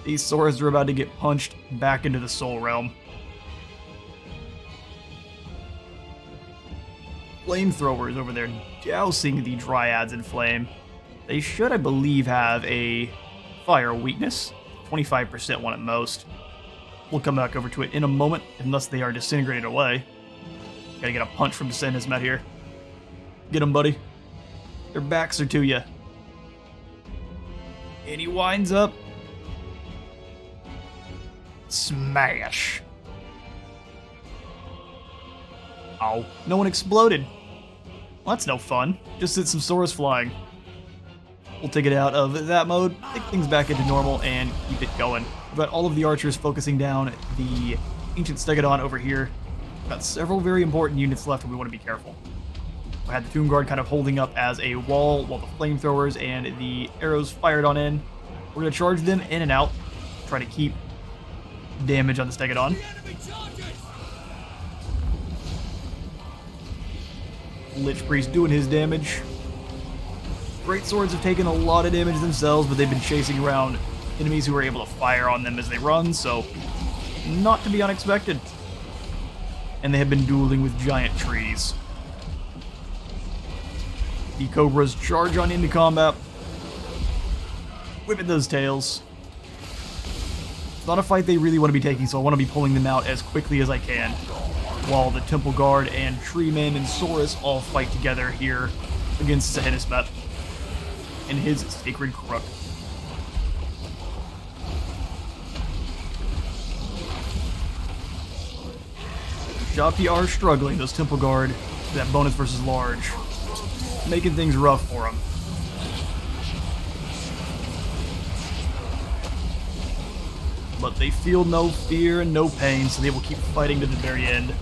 Speaker 1: These swords are about to get punched back into the Soul Realm. Flamethrowers over there dousing the Dryads in flame. They should, I believe, have a fire weakness. 25% one at most. We'll come back over to it in a moment, unless they are disintegrated away. Gotta get a punch from Sahedismet here. Get him, buddy. Their backs are to you. And he winds up. Smash. Oh, no one exploded. Well, that's no fun. Just sent some swords flying. We'll take it out of that mode, take things back into normal, and keep it going. We've got all of the archers focusing down the Ancient Stegodon over here. We've got several very important units left, and we want to be careful. We had the Tomb Guard kind of holding up as a wall while the flamethrowers and the arrows fired on in. We're going to charge them in and out, try to keep damage on the Stegodon. Lich Priest doing his damage. Great Swords have taken a lot of damage themselves, but they've been chasing around enemies who are able to fire on them as they run, so not to be unexpected. And they have been dueling with giant trees. The Cobras charge on into combat, whipping those tails. It's not a fight they really want to be taking, so I want to be pulling them out as quickly as I can, while the Temple Guard and Treemen and Saurus all fight together here against Sahedismet and his Sacred Crook. Ushabti are struggling, those Temple Guard, that bonus versus large, making things rough for them. But they feel no fear and no pain, so they will keep fighting to the very end.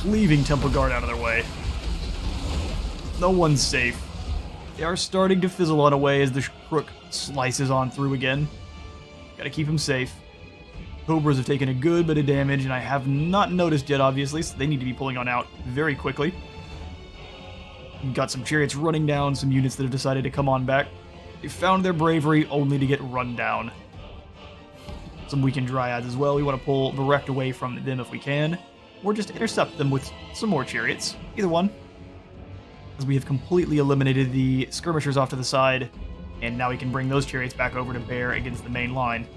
Speaker 1: Leaving Temple Guard out of their way. No one's safe. They are starting to fizzle on away as the Crook slices on through again. Gotta keep him safe. Cobras have taken a good bit of damage, and I have not noticed yet, obviously, so they need to be pulling on out very quickly. We've got some chariots running down some units that have decided to come on back. They found their bravery only to get run down. Some weakened Dryads as well. We want to pull direct away from them if we can, or just intercept them with some more chariots. Either one. As we have completely eliminated the skirmishers off to the side, and now we can bring those chariots back over to bear against the main line.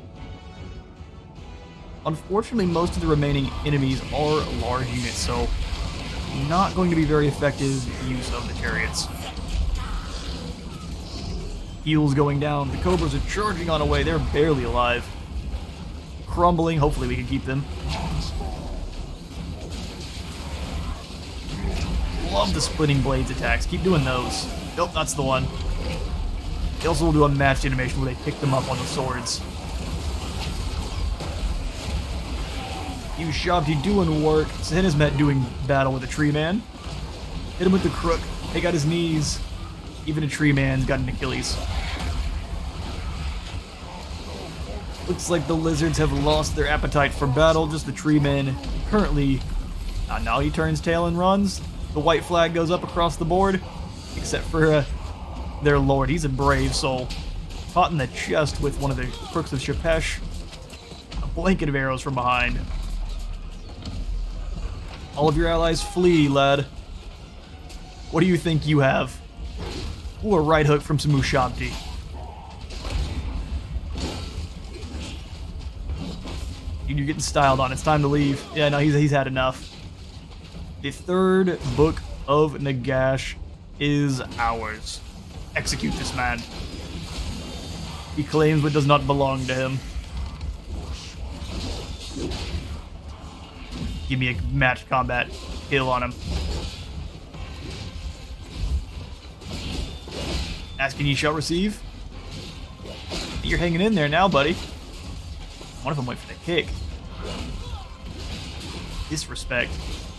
Speaker 1: Unfortunately, most of the remaining enemies are large units, so not going to be very effective use of the chariots. Heals going down. The Cobras are charging on away. They're barely alive. Crumbling. Hopefully we can keep them. Love the Splitting Blades attacks. Keep doing those. Nope, that's the one. They also will do a matched animation where they pick them up on the swords. Ushabti doing work. Sahedismet doing battle with a tree man. Hit him with the crook. Take out his knees. Even a tree man's got an Achilles. Looks like the lizards have lost their appetite for battle. Just the tree men currently. Now he turns tail and runs. The white flag goes up across the board, except for their lord. He's a brave soul. Caught in the chest with one of the crooks of Shepesh. A blanket of arrows from behind. All of your allies flee, lad. What do you think you have? Ooh, a right hook from some Ushabti. You're getting styled on. It's time to leave. Yeah, no, he's had enough. The third book of Nagash is ours. Execute this man. He claims what does not belong to him. Give me a match combat kill on him. Asking you shall receive. You're hanging in there now, buddy. One of them went for the kick. Disrespect.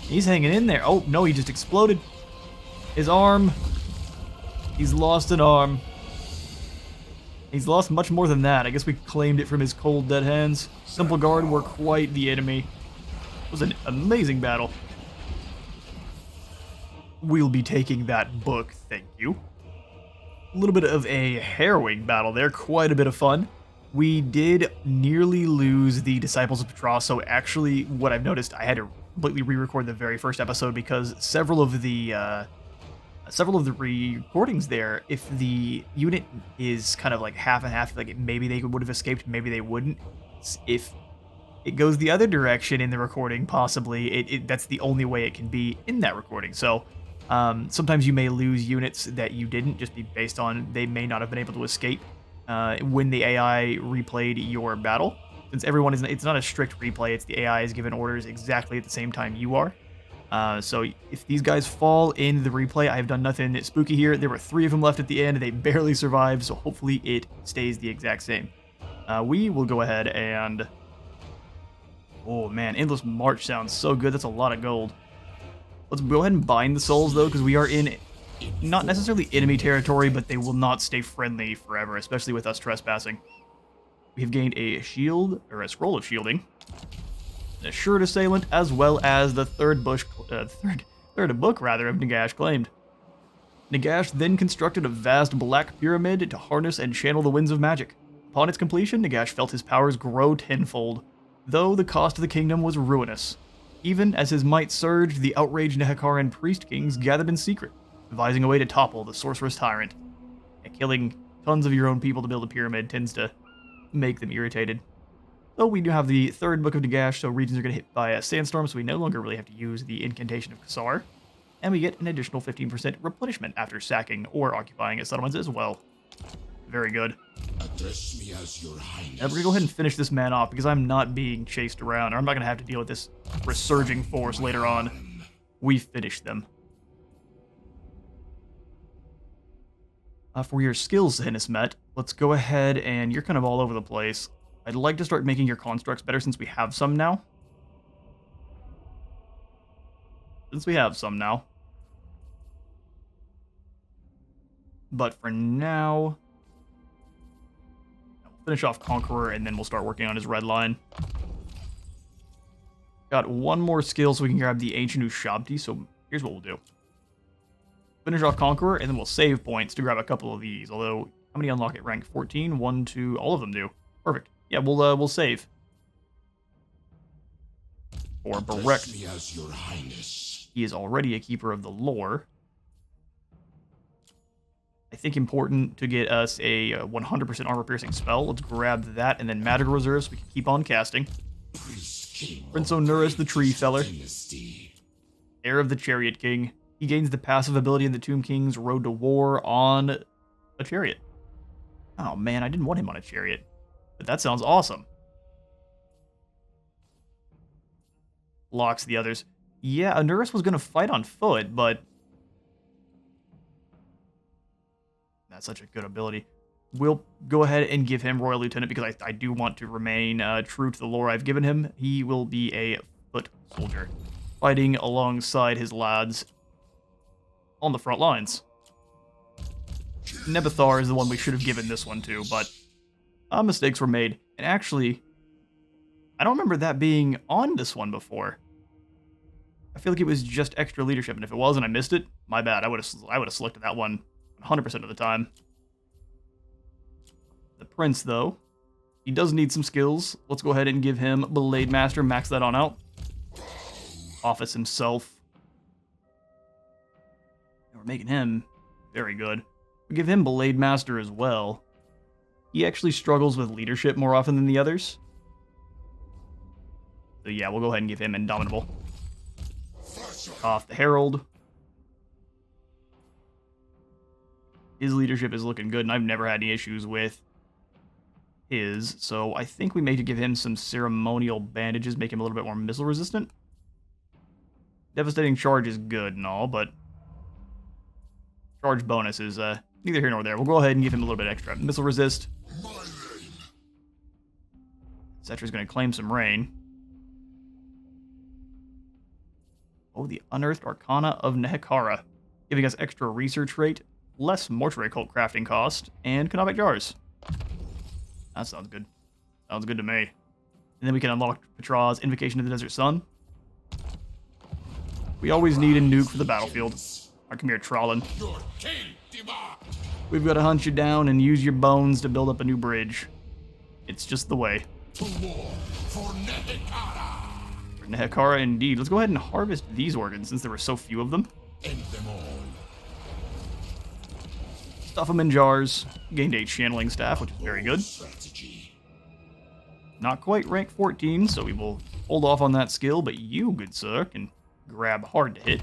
Speaker 1: He's hanging in there. Oh, no, he just exploded. His arm. He's lost an arm. He's lost much more than that. I guess we claimed it from his cold, dead hands. Simple Guard were quite the enemy. It was an amazing battle. We'll be taking that book, thank you. A little bit of a harrowing battle there, quite a bit of fun. We did nearly lose the Disciples of Petra, so actually what I've noticed, I had to completely re-record the very first episode because several of the recordings there, if the unit is kind of like half and half, like maybe they would have escaped, maybe they wouldn't. If it goes the other direction in the recording, possibly, that's the only way it can be in that recording. So sometimes you may lose units that you didn't, just be based on they may not have been able to escape when the AI replayed your battle. Since everyone is, it's not a strict replay, it's the AI is given orders exactly at the same time you are. So if these guys fall in the replay, I have done nothing spooky here. There were 3 of them left at the end. They barely survived, so hopefully it stays the exact same. We will go ahead and... Oh man, Endless March sounds so good. That's a lot of gold. Let's go ahead and bind the souls, though, because we are in not necessarily enemy territory, but they will not stay friendly forever, especially with us trespassing. We have gained a shield, or a scroll of shielding, an assured assailant, as well as the third book of Nagash claimed. Nagash then constructed a vast black pyramid to harness and channel the winds of magic. Upon its completion, Nagash felt his powers grow tenfold, though the cost of the kingdom was ruinous. Even as his might surged, the outraged Nehekaran priest kings gathered in secret, devising a way to topple the sorceress tyrant. And killing tons of your own people to build a pyramid tends to make them irritated. Though we do have the third book of Nagash, so regions are going to hit by a sandstorm, so we no longer really have to use the incantation of Kassar. And we get an additional 15% replenishment after sacking or occupying its settlements as well. Very good.
Speaker 2: Address me as your highness.
Speaker 1: Now we're going to go ahead and finish this man off because I'm not being chased around, or I'm not going to have to deal with this resurging force later on. We finished them. For your skills, Hinnismet, let's go ahead and you're kind of all over the place. I'd like to start making your constructs better since we have some now. But for now, we'll finish off Conqueror and then we'll start working on his red line. Got one more skill so we can grab the Ancient Ushabti, so here's what we'll do. Finish off Conqueror, and then we'll save points to grab a couple of these. Although, how many unlock at rank 14? 1, 2, all of them do. Perfect. Yeah, we'll save. For Barek.
Speaker 2: Me as your highness.
Speaker 1: He is already a keeper of the lore. I think important to get us a 100% armor-piercing spell. Let's grab that, and then magic reserves so we can keep on casting. Prince Onuris, the Tree Feller. Heir of the Chariot King. He gains the passive ability in the Tomb King's Road to War on a chariot. Oh man, I didn't want him on a chariot. But that sounds awesome. Locks the others. Yeah, Onuris was going to fight on foot, but... That's such a good ability. We'll go ahead and give him Royal Lieutenant because I do want to remain true to the lore I've given him. He will be a foot soldier, fighting alongside his lads on the front lines. Nebethar is the one we should have given this one to, but mistakes were made. And actually, I don't remember that being on this one before. I feel like it was just extra leadership, and if it was and I missed it, my bad. I would have selected that one 100% of the time. The Prince, though, he does need some skills. Let's go ahead and give him Blade Master, max that on out. Office himself. And we're making him very good. We give him Blade Master as well. He actually struggles with leadership more often than the others. So yeah, we'll go ahead and give him Indomitable. Off the Herald. His leadership is looking good, and I've never had any issues with his. So I think we may give him some ceremonial bandages, make him a little bit more missile resistant. Devastating Charge is good and all, but charge bonus is Neither here nor there. We'll go ahead and give him a little bit extra. Missile resist.
Speaker 2: My lane.
Speaker 1: Settra's going to claim some rain. Oh, the Unearthed Arcana of Nehekara, giving us extra research rate, less mortuary cult crafting cost, and Canonic Jars. That sounds good. Sounds good to me. And then we can unlock Petra's Invocation of the Desert Sun. We always need a nuke for the battlefield. Alright, come here, Trollin.
Speaker 2: Your king demand.
Speaker 1: We've got to hunt you down and use your bones to build up a new bridge. It's just the way.
Speaker 2: To war for Nehekara.
Speaker 1: Nehekara, indeed. Let's go ahead and harvest these organs since there were so few of them.
Speaker 2: End them all.
Speaker 1: Stuff them in jars. Gained 8 channeling staff, which is very good.
Speaker 2: Strategy.
Speaker 1: Not quite rank 14, so we will hold off on that skill, but you, good sir, can grab hard to hit.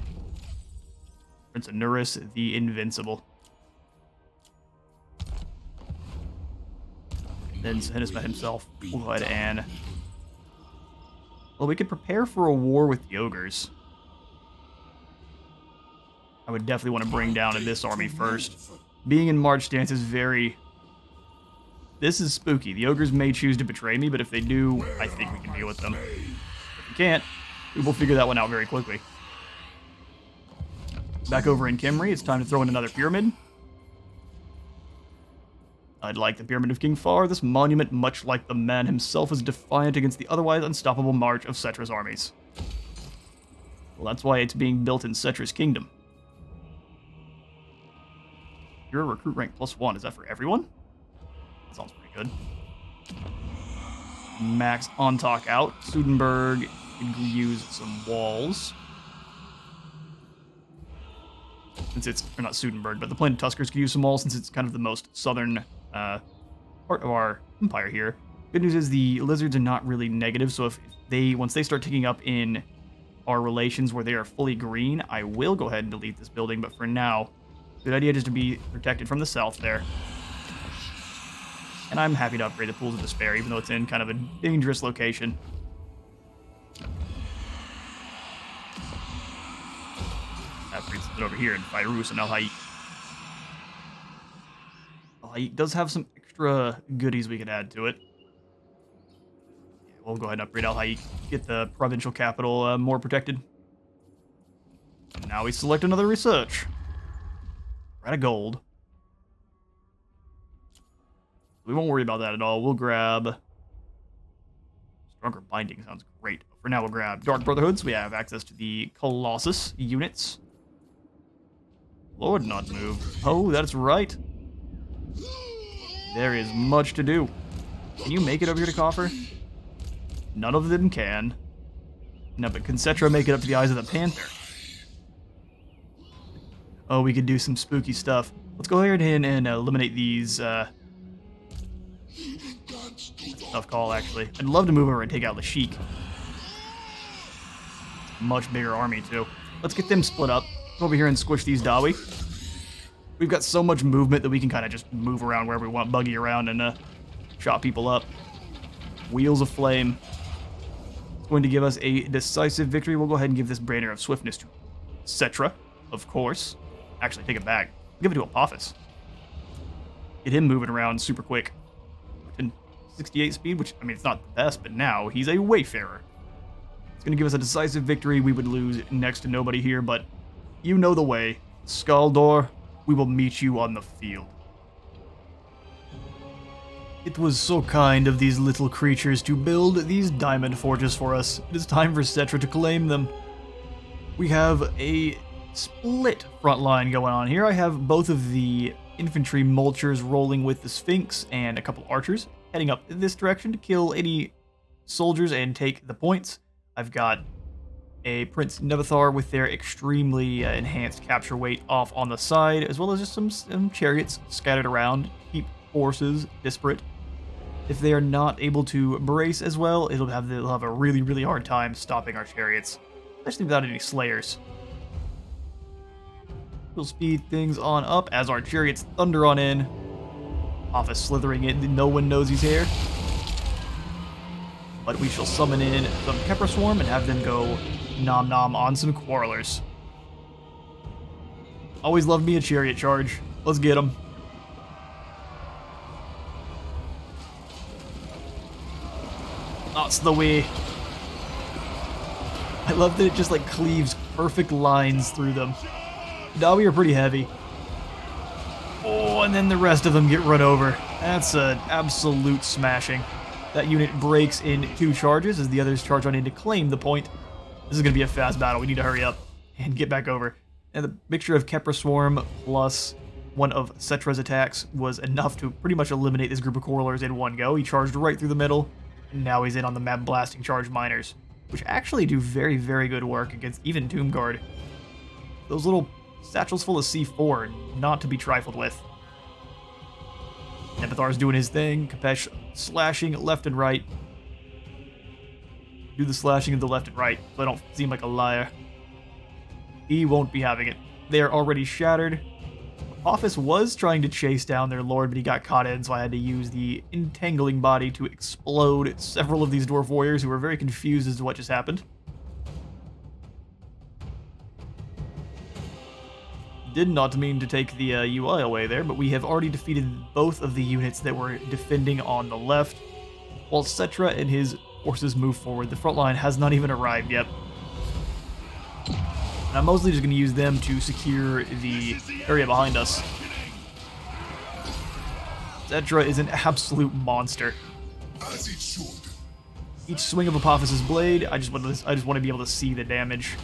Speaker 1: Prince Anuris, the Invincible. Then Sinisma himself will go ahead and... Well, we could prepare for a war with the Ogres. I would definitely want to bring down this army first. Being in March stance is very... This is spooky. The Ogres may choose to betray me, but if they do, I think we can deal with them. If we can't, we will figure that one out very quickly. Back over in Kimry, it's time to throw in another pyramid. I'd like the Pyramid of King Far. This monument, much like the man himself, is defiant against the otherwise unstoppable march of Settra's armies. Well, that's why it's being built in Settra's kingdom. You're a recruit rank +1. Is that for everyone? That sounds pretty good. Max Ontak out. Sudenberg could use some walls. Since it's, or not Sudenberg, but the Planet Tuskers could use some walls since it's kind of the most southern part of our empire here. Good news is the lizards are not really negative, so if they, once they start ticking up in our relations where they are fully green, I will go ahead and delete this building, but for now, good idea just to be protected from the south there. And I'm happy to upgrade the Pools of Despair, even though it's in kind of a dangerous location. That brings it over here in Fairuz and Al-Haik. Al-Haik does have some extra goodies we could add to it. Yeah, we'll go ahead and upgrade Al-Haik, get the provincial capital more protected. And now we select another research. We're out of gold. We won't worry about that at all. We'll grab... Stronger Binding sounds great. For now, we'll grab Dark Brotherhood, so we have access to the Colossus units. Lord not move. Oh, that's right. There is much to do. Can you make it over here to Coffer? None of them can. No, but can Settra make it up to the eyes of the Panther? Oh, we could do some spooky stuff. Let's go ahead and eliminate these, tough call, actually. I'd love to move over and take out the Sheik. Much bigger army, too. Let's get them split up. Come over here and squish these Dawi. We've got so much movement that we can kind of just move around wherever we want, buggy around, and chop people up. Wheels of Flame. It's going to give us a decisive victory. We'll go ahead and give this Banner of Swiftness to Settra, of course. Actually, take it back. Give it to Apophis. Get him moving around super quick. 68 speed, which, I mean, it's not the best, but now he's a Wayfarer. It's going to give us a decisive victory. We would lose next to nobody here, but you know the way. Skaldor, we will meet you on the field. It was so kind of these little creatures to build these diamond forges for us. It is time for Settra to claim them. We have a split front line going on here. I have both of the infantry mulchers rolling with the Sphinx and a couple archers heading up in this direction to kill any soldiers and take the points. I've got a Prince Nevathar with their extremely enhanced capture weight off on the side, as well as just some chariots scattered around, keep forces disparate. If they are not able to brace as well, they'll have a really, really hard time stopping our chariots, especially without any slayers. We'll speed things on up as our chariots thunder on in. Office slithering in, no one knows he's here. But we shall summon in some Kepra Swarm and have them go nom nom on some Quarrelers. Always loved me a chariot charge. Let's get them. That's the way. I love that it just like cleaves perfect lines through them. Dawi are pretty heavy. Oh, and then the rest of them get run over. That's an absolute smashing. That unit breaks in 2 charges as the others charge on in to claim the point. This is going to be a fast battle. We need to hurry up and get back over. And the mixture of Kepra Swarm plus one of Settra's attacks was enough to pretty much eliminate this group of Quarrelers in one go. He charged right through the middle, and now he's in on the map blasting charge miners, which actually do very, very good work against even Tomb Guard. Those little satchels full of C4, not to be trifled with. Nepathar's doing his thing. Kapesh slashing left and right. Do the slashing of the left and right, so I don't seem like a liar. He won't be having it. They are already shattered. Office was trying to chase down their lord, but he got caught in, so I had to use the entangling body to explode several of these dwarf warriors who were very confused as to what just happened. Did not mean to take the UI away there, but we have already defeated both of the units that were defending on the left, while Settra and his forces move forward. The front line has not even arrived yet. And I'm mostly just going to use them to secure the area behind us. Settra is an absolute monster.
Speaker 2: As it should.
Speaker 1: Each swing of Apophysis' blade, I just want to be able to see the damage.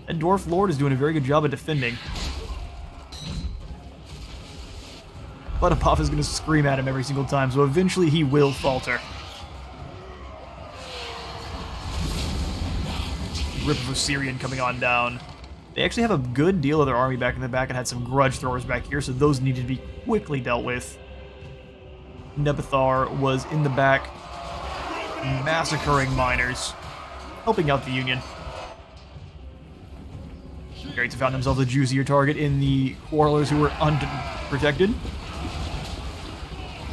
Speaker 1: And Dwarf Lord is doing a very good job of defending. But Apophis is going to scream at him every single time, so eventually he will falter. Rip of Osirian coming on down. They actually have a good deal of their army back in the back and had some grudge throwers back here, so those needed to be quickly dealt with. Nepathar was in the back, massacring miners, helping out the Union. Greats have found themselves a juicier target in the Quarrelers who were unprotected.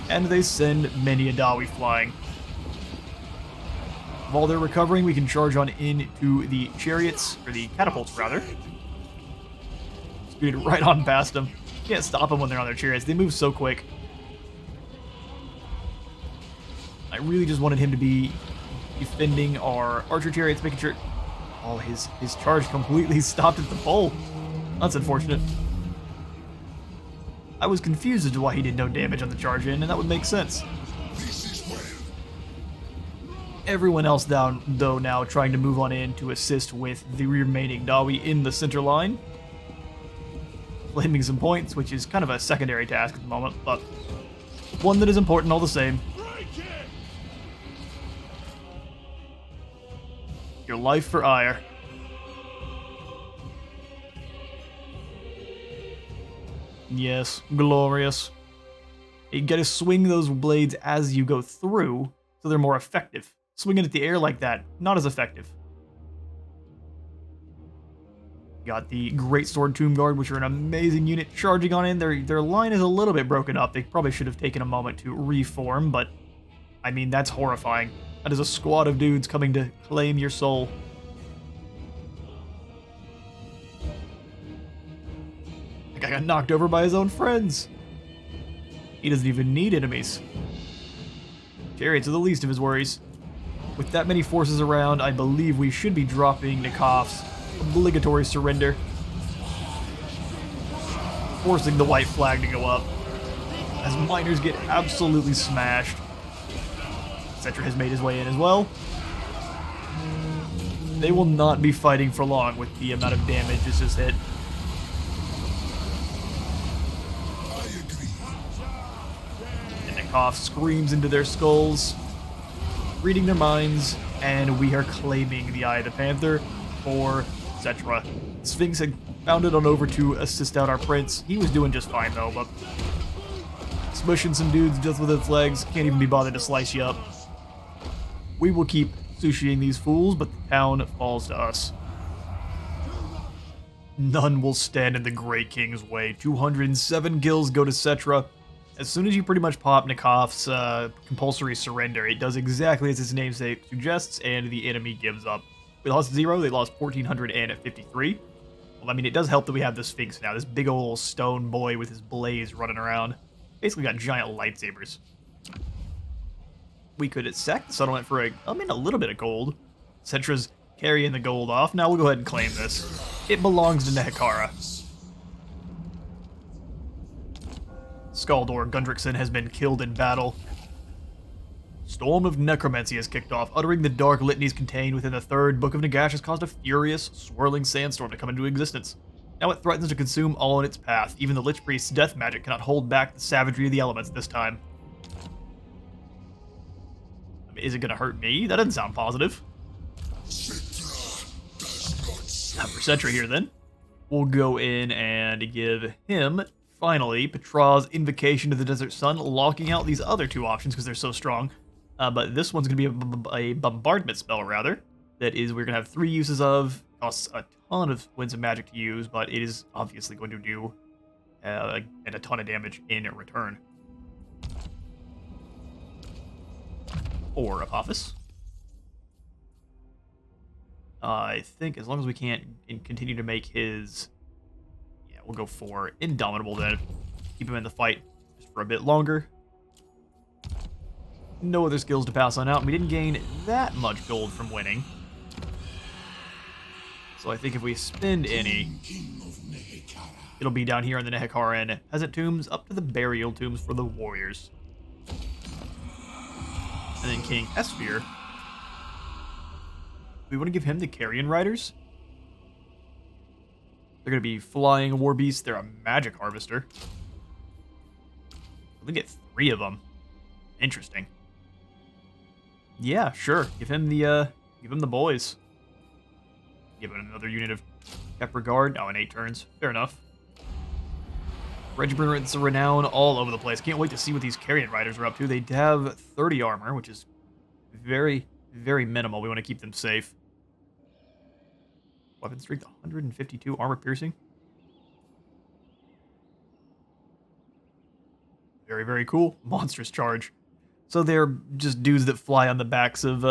Speaker 1: And they send many a Dawi flying. While they're recovering, we can charge on into the chariots, or the catapults rather. Speed right on past them. Can't stop them when they're on their chariots. They move so quick. I really just wanted him to be defending our archer chariots, making sure... Oh, his charge completely stopped at the pole. That's unfortunate. I was confused as to why he did no damage on the charge in, and that would make sense. Everyone else down, though, now trying to move on in to assist with the remaining Dawi in the center line. Claiming some points, which is kind of a secondary task at the moment, but one that is important all the same. Your life for ire. Yes, glorious. You gotta swing those blades as you go through, so they're more effective. Swinging at the air like that, not as effective. Got the Great Sword Tomb Guard, which are an amazing unit charging on in. Their line is a little bit broken up. They probably should have taken a moment to reform, but I mean, that's horrifying. That is a squad of dudes coming to claim your soul. The guy got knocked over by his own friends. He doesn't even need enemies. Chariots are the least of his worries. With that many forces around, I believe we should be dropping Nekaph's obligatory surrender. Forcing the white flag to go up. As miners get absolutely smashed. Settra has made his way in as well. They will not be fighting for long with the amount of damage this has hit. And Nekaph screams into their skulls, reading their minds, and we are claiming the Eye of the Panther for Settra. Sphinx had bounded on over to assist out our prince. He was doing just fine though, but smushing some dudes just with its legs, can't even be bothered to slice you up. We will keep sushiing these fools, but the town falls to us. None will stand in the Great King's way. 207 kills go to Settra. As soon as you pretty much pop Nekaph's compulsory surrender, it does exactly as its namesake suggests, and the enemy gives up. We lost 0, they lost 1,453. Well, I mean, it does help that we have the Sphinx now, this big old stone boy with his blaze running around. Basically got giant lightsabers. we could sack the settlement for a little bit of gold. Settra's carrying the gold off. Now we'll go ahead and claim this. It belongs to Nehekara. Skaldor Gundrickson has been killed in battle. Storm of Necromancy has kicked off. Uttering the dark litanies contained within the third book of Nagash has caused a furious, swirling sandstorm to come into existence. Now it threatens to consume all in its path. Even the Lich Priest's death magic cannot hold back the savagery of the elements this time. I mean, is it going to hurt me? That doesn't sound positive. Not for Settra here, then. We'll go in and give him, finally, Petra's Invocation to the Desert Sun, locking out these other two options because they're so strong. But this one's going to be a bombardment spell, rather. That is, we're going to have 3 uses of. Costs a ton of Winds of Magic to use, but it is obviously going to do a ton of damage in return. Or Apophis. I think as long as we can't continue to make his... Yeah, we'll go for Indomitable then. Keep him in the fight just for a bit longer. No other skills to pass on out, and we didn't gain that much gold from winning. So I think if we spend any, it'll be down here in the Nehekaran peasant tombs up to the burial tombs for the warriors. And then King Esphir. We want to give him the Carrion Riders. They're going to be flying war beasts. They're a magic harvester. We get 3 of them. Interesting. Yeah, sure. Give him the boys. Give him another unit of Kept Regard. Oh, in 8 turns. Fair enough. Regiments of Renown all over the place. Can't wait to see what these Carrion Riders are up to. They have 30 armor, which is very, very minimal. We want to keep them safe. Weapon strength 152, armor piercing. Very, very cool. Monstrous charge. So they're just dudes that fly on the backs of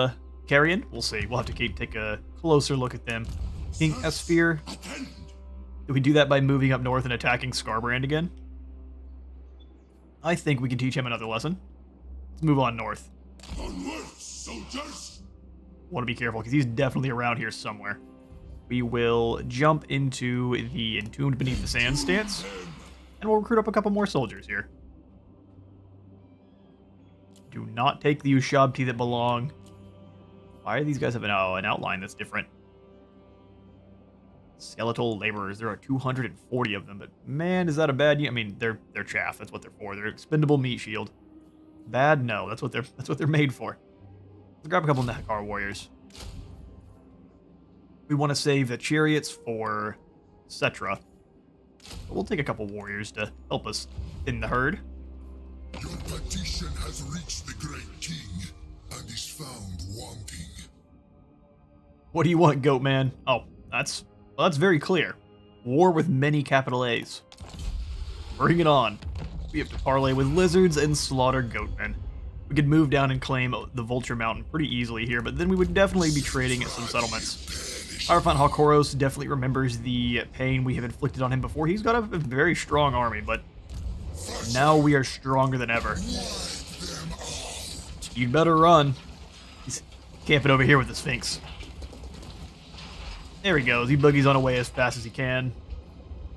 Speaker 1: Carrion. We'll see. We'll have to take a closer look at them. King Esphir. Do we do that by moving up north and attacking Skarbrand again? I think we can teach him another lesson. Let's move on north.
Speaker 2: Onward, soldiers!
Speaker 1: Want to be careful because he's definitely around here somewhere. We will jump into the Entombed Beneath the Sand stance, and we'll recruit up a couple more soldiers here. Do not take the Ushabti that belong. Why do these guys have an outline that's different? Skeletal laborers. There are 240 of them, but man, is that a bad unit? I mean, they're chaff. That's what they're for. They're expendable meat shield. Bad? No. That's what they're made for. Let's grab a couple Nehekar warriors. We want to save the chariots for Settra. But we'll take a couple warriors to help us in the herd.
Speaker 2: Your petition has reached the great king and is found wanting.
Speaker 1: What do you want, goat man? Oh, that's very clear. War with many capital A's. Bring it on. We have to parley with lizards and slaughter goatmen. We could move down and claim the Vulture Mountain pretty easily here, but then we would definitely be trading at some settlements. Hierophant Hakoros definitely remembers the pain we have inflicted on him before. He's got a very strong army, but now we are stronger than ever. You'd better run. He's camping over here with the Sphinx. There he goes. He boogies on away as fast as he can.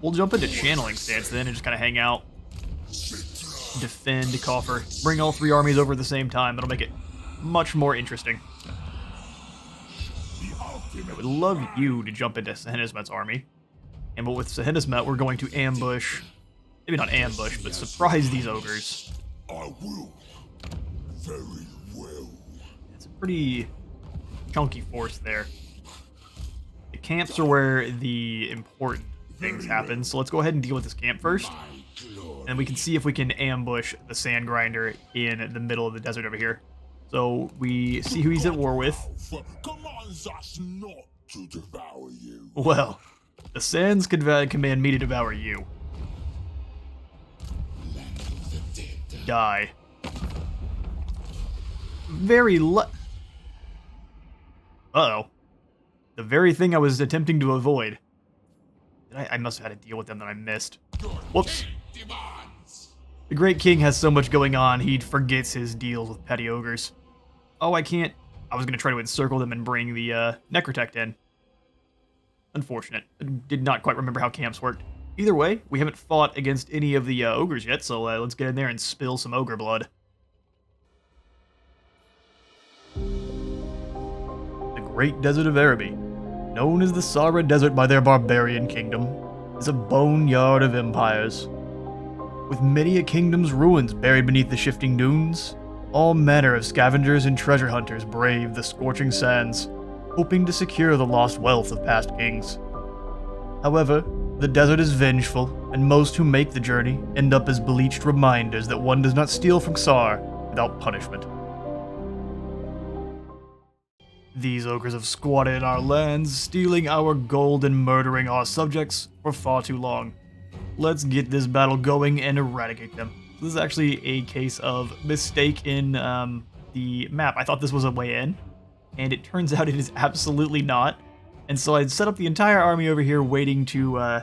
Speaker 1: We'll jump into channeling stance then and just kind of hang out. Defend, coffer. Bring all 3 armies over at the same time. That'll make it much more interesting. I would love you to jump into Sahenismet's army. And but with Sahenismet, we're going to ambush... Maybe not ambush, but surprise these ogres.
Speaker 2: I will. Very well.
Speaker 1: It's a pretty chunky force there. The camps are where the important things happen, so let's go ahead and deal with this camp first. And we can see if we can ambush the Sand Grinder in the middle of the desert over here. So we see who he's at war with.
Speaker 2: Commands us not to devour you.
Speaker 1: Well, the Sands command me to devour you. Die. Uh-oh. The very thing I was attempting to avoid. I must have had to deal with them that I missed. Whoops. The Great King has so much going on, he forgets his deals with petty ogres. Oh, I can't. I was going to try to encircle them and bring the Necrotect in. Unfortunate. I did not quite remember how camps worked. Either way, we haven't fought against any of the ogres yet, so let's get in there and spill some ogre blood. The Great Desert of Araby, known as the Sahara Desert by their barbarian kingdom, is a boneyard of empires. With many a kingdom's ruins buried beneath the shifting dunes, all manner of scavengers and treasure hunters brave the scorching sands, hoping to secure the lost wealth of past kings. However, the desert is vengeful, and most who make the journey end up as bleached reminders that one does not steal from Xar without punishment. These ogres have squatted in our lands, stealing our gold and murdering our subjects for far too long. Let's get this battle going and eradicate them. This is actually a case of mistake in the map. I thought this was a way in, and it turns out it is absolutely not. And so I set up the entire army over here waiting to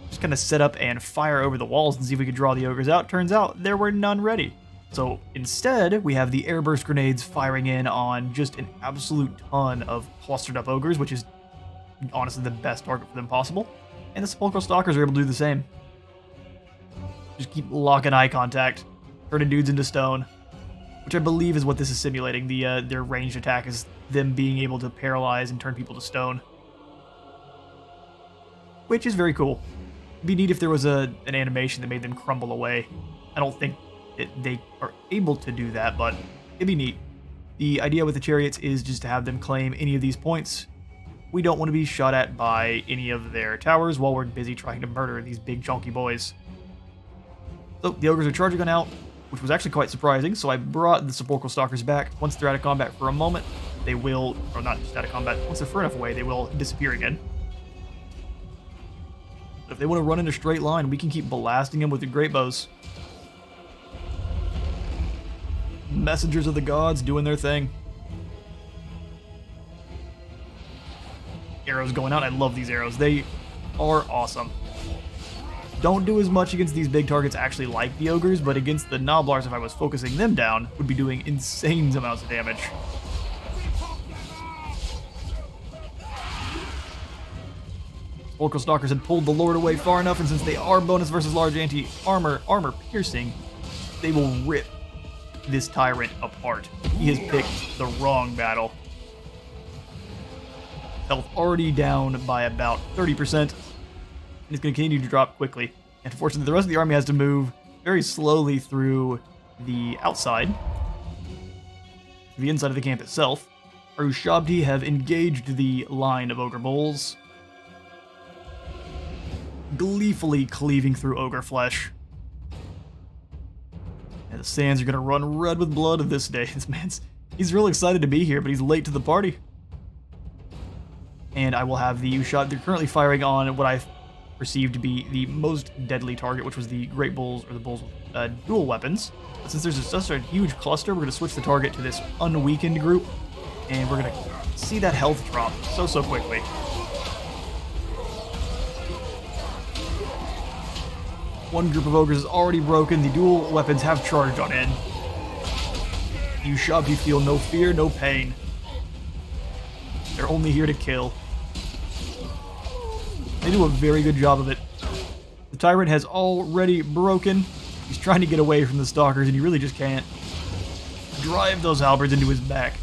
Speaker 1: just kind of set up and fire over the walls and see if we could draw the ogres out. Turns out there were none ready. So instead, we have the airburst grenades firing in on just an absolute ton of clustered up ogres, which is honestly the best target for them possible. And the sepulchral stalkers are able to do the same. Just keep locking eye contact, turning dudes into stone, which I believe is what this is simulating. Their ranged attack is them being able to paralyze and turn people to stone, which is very cool. It'd be neat if there was an animation that made them crumble away. I don't think they are able to do that, but it'd be neat. The idea with the chariots is just to have them claim any of these points. We don't want to be shot at by any of their towers while we're busy trying to murder these big chunky boys. So the ogres are charging on out, which was actually quite surprising, so I brought the sepulchral stalkers back. Once they're out of combat for a moment, they will, or not just out of combat, once they're far enough away, they will disappear again. But if they want to run in a straight line, we can keep blasting them with the great bows. Messengers of the gods doing their thing. Arrows going out. I love these arrows. They are awesome. Don't do as much against these big targets actually like the ogres, but against the Noblars, if I was focusing them down, would be doing insane amounts of damage. Sepulchral Stalkers had pulled the Lord away far enough, and since they are bonus versus large anti-armor, armor piercing, they will rip this tyrant apart. He has picked the wrong battle. Health already down by about 30%, and it's going to continue to drop quickly. And unfortunately, the rest of the army has to move very slowly through the outside, the inside of the camp itself. Our Ushabti have engaged the line of Ogre Bulls, gleefully cleaving through Ogre flesh. And the sands are going to run red with blood of this day. This man's, he's really excited to be here, but he's late to the party. And I will have the Ushabti. They're currently firing on what I perceived to be the most deadly target, which was the Great Bulls, or the Bulls with dual weapons. But since there's such a huge cluster, we're going to switch the target to this unweakened group, and we're going to see that health drop so quickly. One group of ogres is already broken. The dual weapons have charged on in. You Ushabti feel no fear, no pain. They're only here to kill. They do a very good job of it. The tyrant has already broken. He's trying to get away from the stalkers, and he really just can't. Drive those halberds into his back.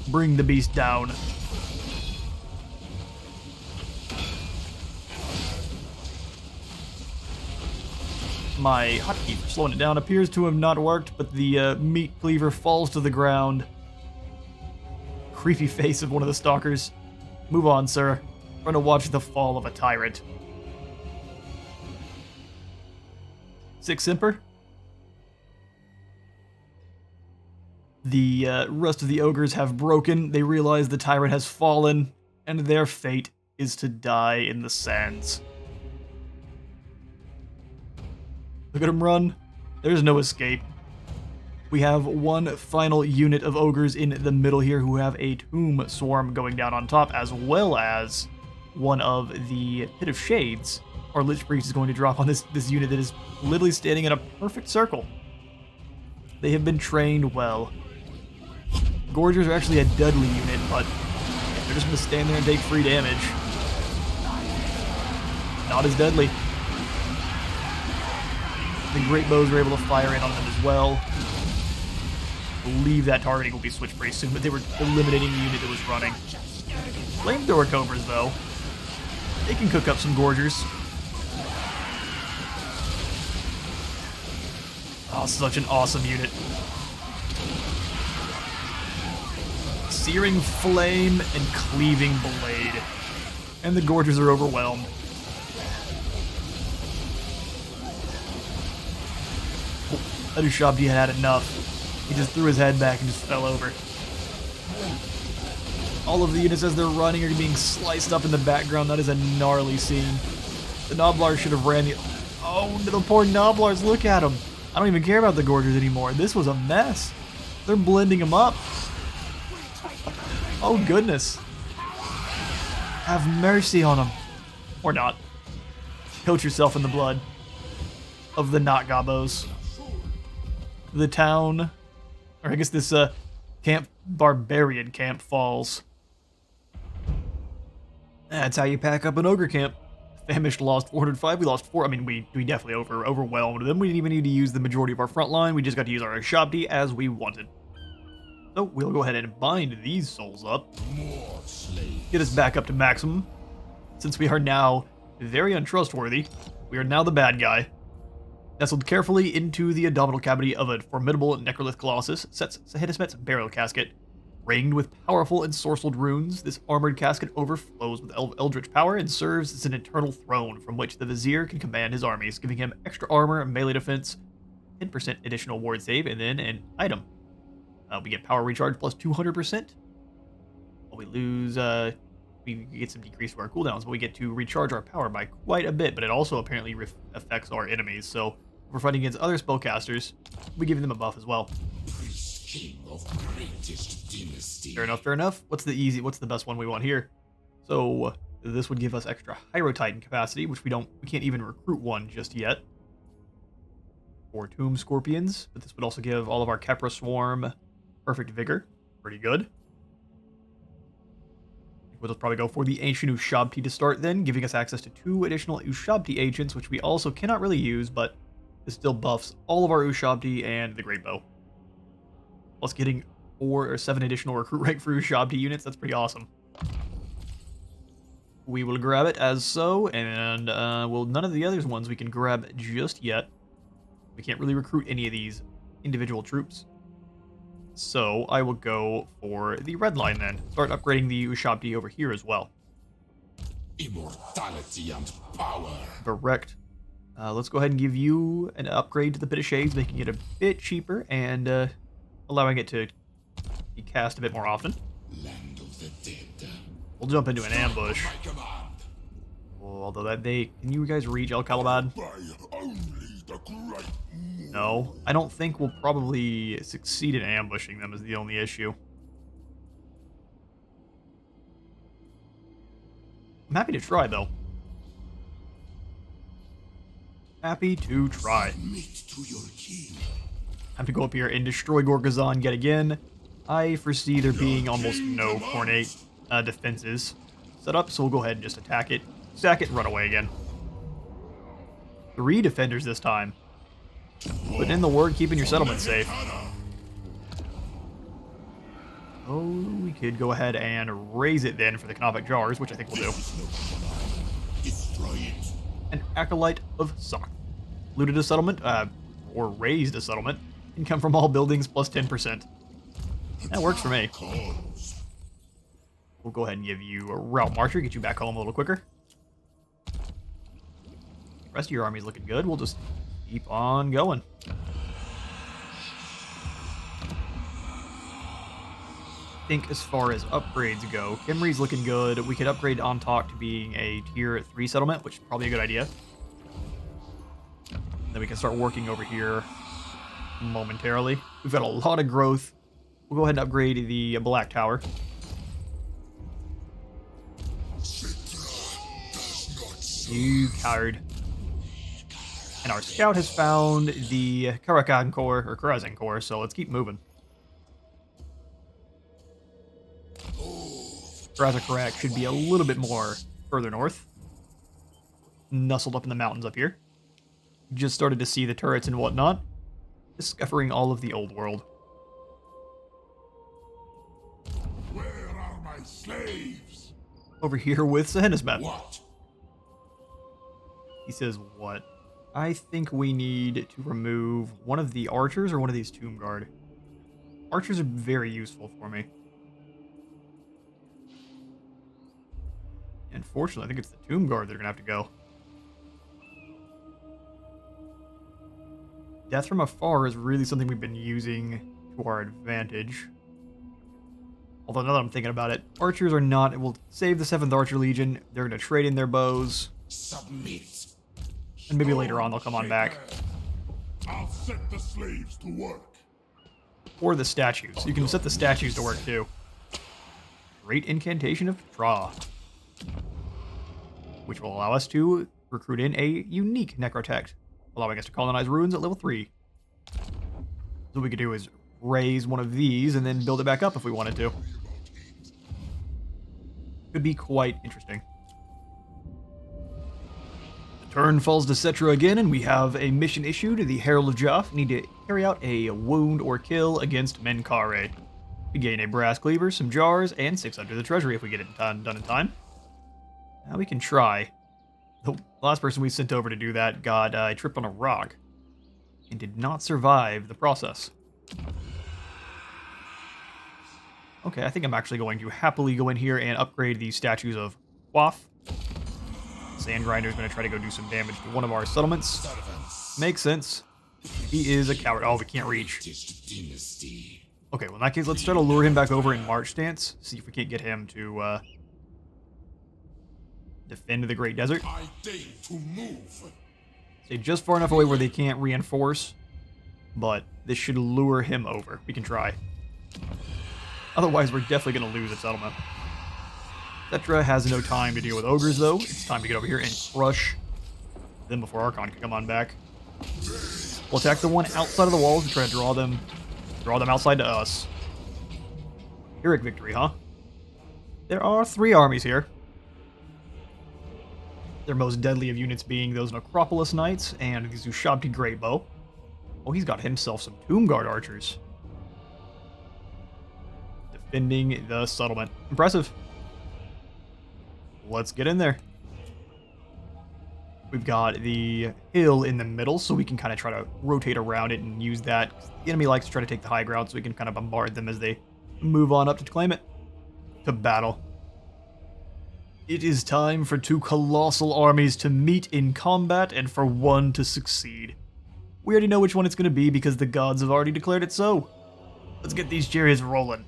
Speaker 1: Bring the beast down. My hotkey for slowing it down appears to have not worked, but the meat cleaver falls to the ground. Creepy face of one of the stalkers. Move on, sir. Trying to watch the fall of a tyrant. 6 Simper. The rest of the ogres have broken. They realize the tyrant has fallen, and their fate is to die in the sands. Look at him run. There's no escape. We have one final unit of ogres in the middle here who have a tomb swarm going down on top, as well as one of the Pit of Shades. Our Lich Priest is going to drop on this unit that is literally standing in a perfect circle. They have been trained well. Gorgers are actually a deadly unit, but they're just going to stand there and take free damage. Not as deadly. The great bows were able to fire in on them as well. I believe that targeting will be switched pretty soon, but they were eliminating the unit that was running. Flamethrower Cobras, though, they can cook up some Gorgers. Oh, such an awesome unit. Searing Flame and Cleaving Blade. And the Gorgers are overwhelmed. Oh, that Ushabti had enough. He just threw his head back and just fell over. All of the units as they're running are being sliced up in the background. That is a gnarly scene. The Noblars should have ran the... Oh, the poor Noblars, look at them. I don't even care about the Gorgers anymore. This was a mess. They're blending them up. Oh, goodness. Have mercy on them. Or not. Coat yourself in the blood of the not Gabos. The town... Or I guess this barbarian camp falls. That's how you pack up an ogre camp. Famished lost 405. We lost 4. I mean, we definitely overwhelmed them. We didn't even need to use the majority of our front line. We just got to use our Ushabti as we wanted. So we'll go ahead and bind these souls up. Get us back up to maximum. Since we are now very untrustworthy, we are now the bad guy. Nestled carefully into the abdominal cavity of a formidable necrolith colossus sits Sahidismet's burial casket. Ringed with powerful ensorcelled runes, this armored casket overflows with eldritch power and serves as an eternal throne from which the Vizier can command his armies, giving him extra armor and melee defense, 10% additional ward save, and then an item. We get power recharge plus 200%. We lose, we get some decrease to our cooldowns, but we get to recharge our power by quite a bit, but it also apparently affects our enemies, so if we're fighting against other spellcasters, we give them a buff as well. Fair enough, fair enough. What's the best one we want here? So this would give us extra Hyro-Titan capacity, which we can't even recruit one just yet. Or Tomb Scorpions, but this would also give all of our Kepra Swarm perfect vigor. Pretty good. We'll just probably go for the Ancient Ushabti to start then, giving us access to 2 additional Ushabti Ancients, which we also cannot really use, but this still buffs all of our Ushabti and the Great Bow. Plus getting 4 or 7 additional recruit rank for Ushabti units, that's pretty awesome. We will grab it as so, and well, none of the other ones we can grab just yet. We can't really recruit any of these individual troops. So I will go for the red line then. Start upgrading the Ushabti over here as well.
Speaker 2: Immortality and power.
Speaker 1: Correct. Let's go ahead and give you an upgrade to the Pit of Shades, making it a bit cheaper and allowing it to be cast a bit more often.
Speaker 2: Land of the dead.
Speaker 1: We'll jump into an ambush. Although can you guys reach El Calabad? No, I don't think we'll probably succeed in ambushing them is the only issue. I'm happy to try though. Happy to try. Have to go up here and destroy Gorgazon yet again. I foresee there being almost no Cornate defenses set up, so we'll go ahead and just attack it, sack it, and run away again. 3 defenders this time. Putting in the work, keeping your settlement safe. Oh, we could go ahead and raise it then for the Canophic Jars, which I think we'll do. An Acolyte of Sock. Looted a settlement, or raised a settlement. Income from all buildings plus 10%. That works for me. We'll go ahead and give you a Route Marcher, get you back home a little quicker. The rest of your army's looking good. We'll just keep on going. I think as far as upgrades go, Kimri's looking good. We could upgrade Ontok to being a tier 3 settlement, which is probably a good idea. Then we can start working over here momentarily. We've got a lot of growth. We'll go ahead and upgrade the Black Tower. You coward. And our scout has found the Karakan Core, or Karazan Core, so let's keep moving. Razakarak should be a little bit more further north. Nestled up in the mountains up here. Just started to see the turrets and whatnot. Discovering all of the old world.
Speaker 2: Where are my slaves?
Speaker 1: Over here with Sahenasmeth.
Speaker 2: What?
Speaker 1: He says what? I think we need to remove one of the archers or one of these tomb guard. Archers are very useful for me. Unfortunately, I think it's the tomb guard that are going to have to go. Death from afar is really something we've been using to our advantage. Although now that I'm thinking about it, archers are not. It will save the 7th Archer Legion. They're going to trade in their bows.
Speaker 2: Submit.
Speaker 1: And maybe later on they'll come on back.
Speaker 2: I'll set the slaves to work.
Speaker 1: Or the statues. You can set the statues to work too. Great Incantation of Draw. Which will allow us to recruit in a unique Necrotect, allowing us to colonize ruins at level 3. So what we could do is raise one of these and then build it back up if we wanted to. Could be quite interesting. The turn falls to Settra again, and we have a mission issued to the Herald of Nekaph. Need to carry out a wound or kill against Menkare. We gain a brass cleaver, some jars, and 6 under the treasury if we get it done in time. Now we can try. The last person we sent over to do that got tripped on a rock and did not survive the process. Okay, I think I'm actually going to happily go in here and upgrade these statues of Quaff. Sandgrinder's going to try to go do some damage to one of our settlements. Makes sense. He is a coward. Oh, we can't reach. Okay, well in that case, let's try to lure him back over in March stance. See if we can't get him to defend the Great Desert.
Speaker 2: I deign to move.
Speaker 1: Stay just far enough away where they can't reinforce, but this should lure him over. We can try. Otherwise, we're definitely going to lose a settlement. Settra has no time to deal with ogres, though. It's time to get over here and crush them before Archon can come on back. We'll attack the one outside of the walls and try to draw them outside to us. Pyrrhic victory, huh? There are 3 armies here. Their most deadly of units being those Necropolis Knights and the Ushabti Greatbow. Oh, he's got himself some Tomb Guard archers. Defending the settlement. Impressive. Let's get in there. We've got the hill in the middle, so we can kind of try to rotate around it and use that. The enemy likes to try to take the high ground, so we can kind of bombard them as they move on up to claim it. To battle. It is time for 2 colossal armies to meet in combat and for one to succeed. We already know which one it's going to be because the gods have already declared it so. Let's get these chariots rolling.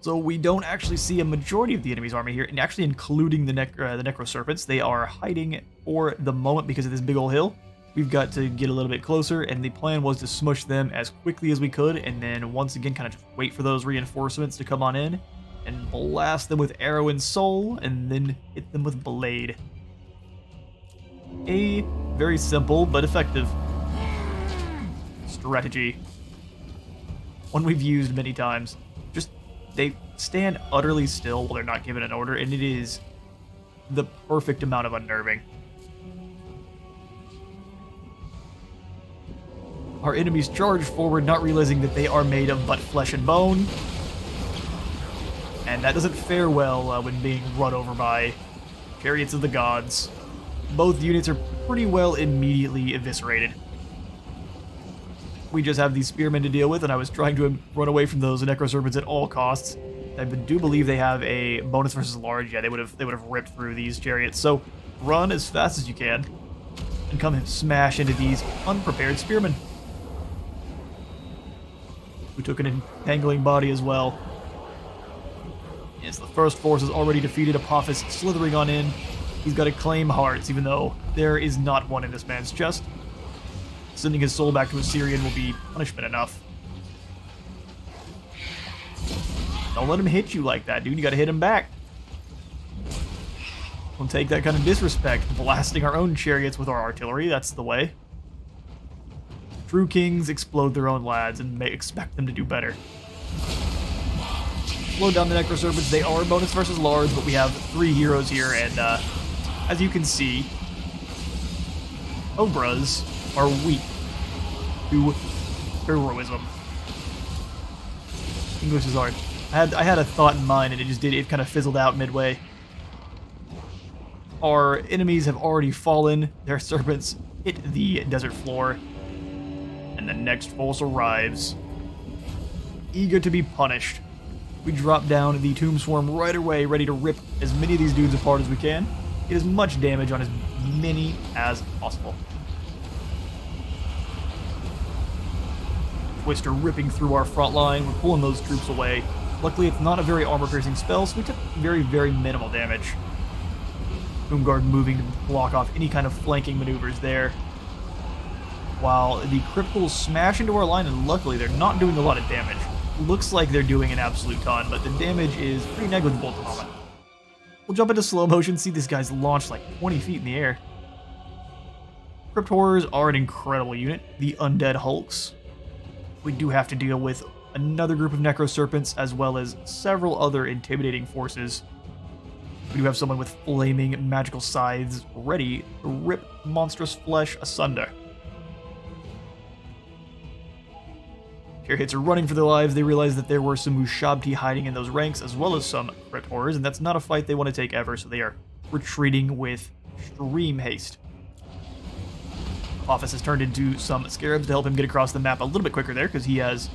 Speaker 1: So we don't actually see a majority of the enemy's army here, and actually including the Necro Serpents. They are hiding for the moment because of this big old hill. We've got to get a little bit closer, and the plan was to smush them as quickly as we could, and then once again kind of just wait for those reinforcements to come on in, and blast them with arrow and soul, and then hit them with blade. A very simple but effective strategy. One we've used many times. Just, they stand utterly still while they're not given an order, and it is the perfect amount of unnerving. Our enemies charge forward, not realizing that they are made of but flesh and bone. And that doesn't fare well when being run over by chariots of the gods. Both units are pretty well immediately eviscerated. We just have these spearmen to deal with, and I was trying to run away from those necroserpents at all costs. I do believe they have a bonus versus large. Yeah, they would have ripped through these chariots. So run as fast as you can and come and smash into these unprepared spearmen, who took an entangling body as well. Yes, the first force is already defeated. Apophis slithering on in. He's got to claim hearts, even though there is not one in this man's chest. Sending his soul back to Assyrian will be punishment enough. Don't let him hit you like that, dude. You gotta hit him back. Don't take that kind of disrespect. Blasting our own chariots with our artillery, that's the way. True kings explode their own lads and may expect them to do better. slow down the Necroserpents. They are bonus versus large, but we have 3 heroes here, and as you can see, Ogres are weak to heroism. English is hard. I had a thought in mind, and it kind of fizzled out midway. Our enemies have already fallen. Their serpents hit the desert floor, and the next force arrives, eager to be punished. We drop down the Tomb Swarm right away, ready to rip as many of these dudes apart as we can. Get as much damage on as many as possible. Twister ripping through our front line. We're pulling those troops away. Luckily, it's not a very armor-piercing spell, so we took very, very minimal damage. Boomguard moving to block off any kind of flanking maneuvers there. While the cripples smash into our line, and luckily they're not doing a lot of damage. Looks like they're doing an absolute ton, but the damage is pretty negligible at the moment. We'll jump into slow motion, see these guys launch like 20 feet in the air. Crypt Horrors are an incredible unit. The Undead Hulks. We do have to deal with another group of Necroserpents, as well as several other intimidating forces. We do have someone with flaming magical scythes ready to rip monstrous flesh asunder. Chariots are running for their lives. They realize that there were some Ushabti hiding in those ranks, as well as some Crypt Horrors, and that's not a fight they want to take ever, so they are retreating with extreme haste. Office has turned into some Scarabs to help him get across the map a little bit quicker there, because he has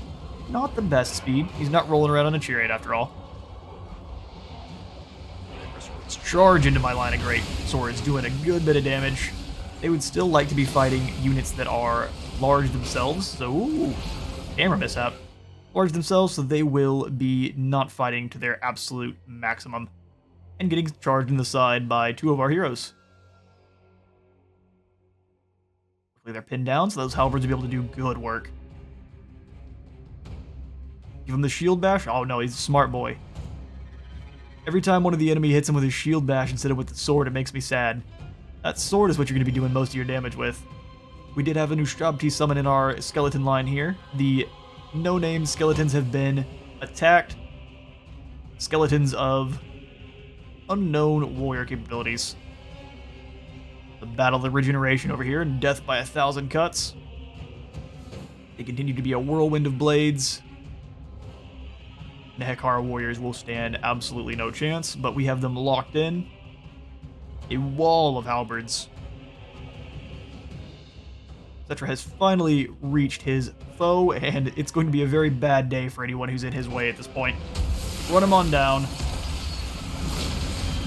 Speaker 1: not the best speed. He's not rolling around on a chariot after all. Charge into my line of great swords, doing a good bit of damage. They would still like to be fighting units that are large themselves, so ooh, camera mishap. Large themselves, so they will be not fighting to their absolute maximum and getting charged in the side by 2 of our heroes. They're pinned down, so those halberds will be able to do good work. Give him the shield bash. Oh no, he's a smart boy. Every time one of the enemy hits him with his shield bash instead of with the sword, it makes me sad. That sword is what you're going to be doing most of your damage with. We did have an Ushabti summon in our skeleton line here. The no-name skeletons have been attacked. Skeletons of unknown warrior capabilities. The Battle of the Regeneration over here, and Death by 1,000 Cuts. They continue to be a whirlwind of blades. The Hekara warriors will stand absolutely no chance, but we have them locked in. A wall of halberds. Settra has finally reached his foe, and it's going to be a very bad day for anyone who's in his way at this point. Run him on down.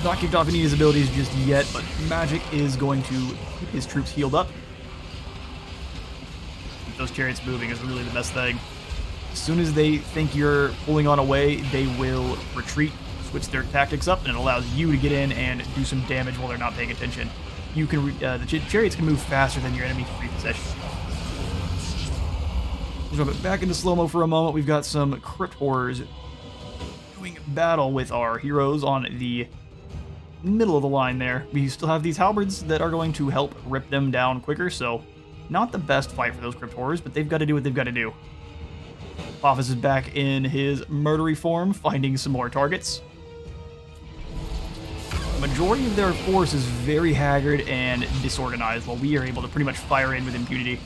Speaker 1: Not kicked off any of his abilities just yet, but magic is going to keep his troops healed up. Keep those chariots moving is really the best thing. As soon as they think you're pulling on away, they will retreat, switch their tactics up, and it allows you to get in and do some damage while they're not paying attention. You can the chariots can move faster than your enemy repossession. Jump it back into slow-mo for a moment. We've got some Crypt Horrors doing battle with our heroes on the middle of the line there. We still have these halberds that are going to help rip them down quicker, so not the best fight for those Crypt Horrors, but they've got to do what they've got to do. Office is back in his murdery form, finding some more targets. The majority of their force is very haggard and disorganized, while we are able to pretty much fire in with impunity.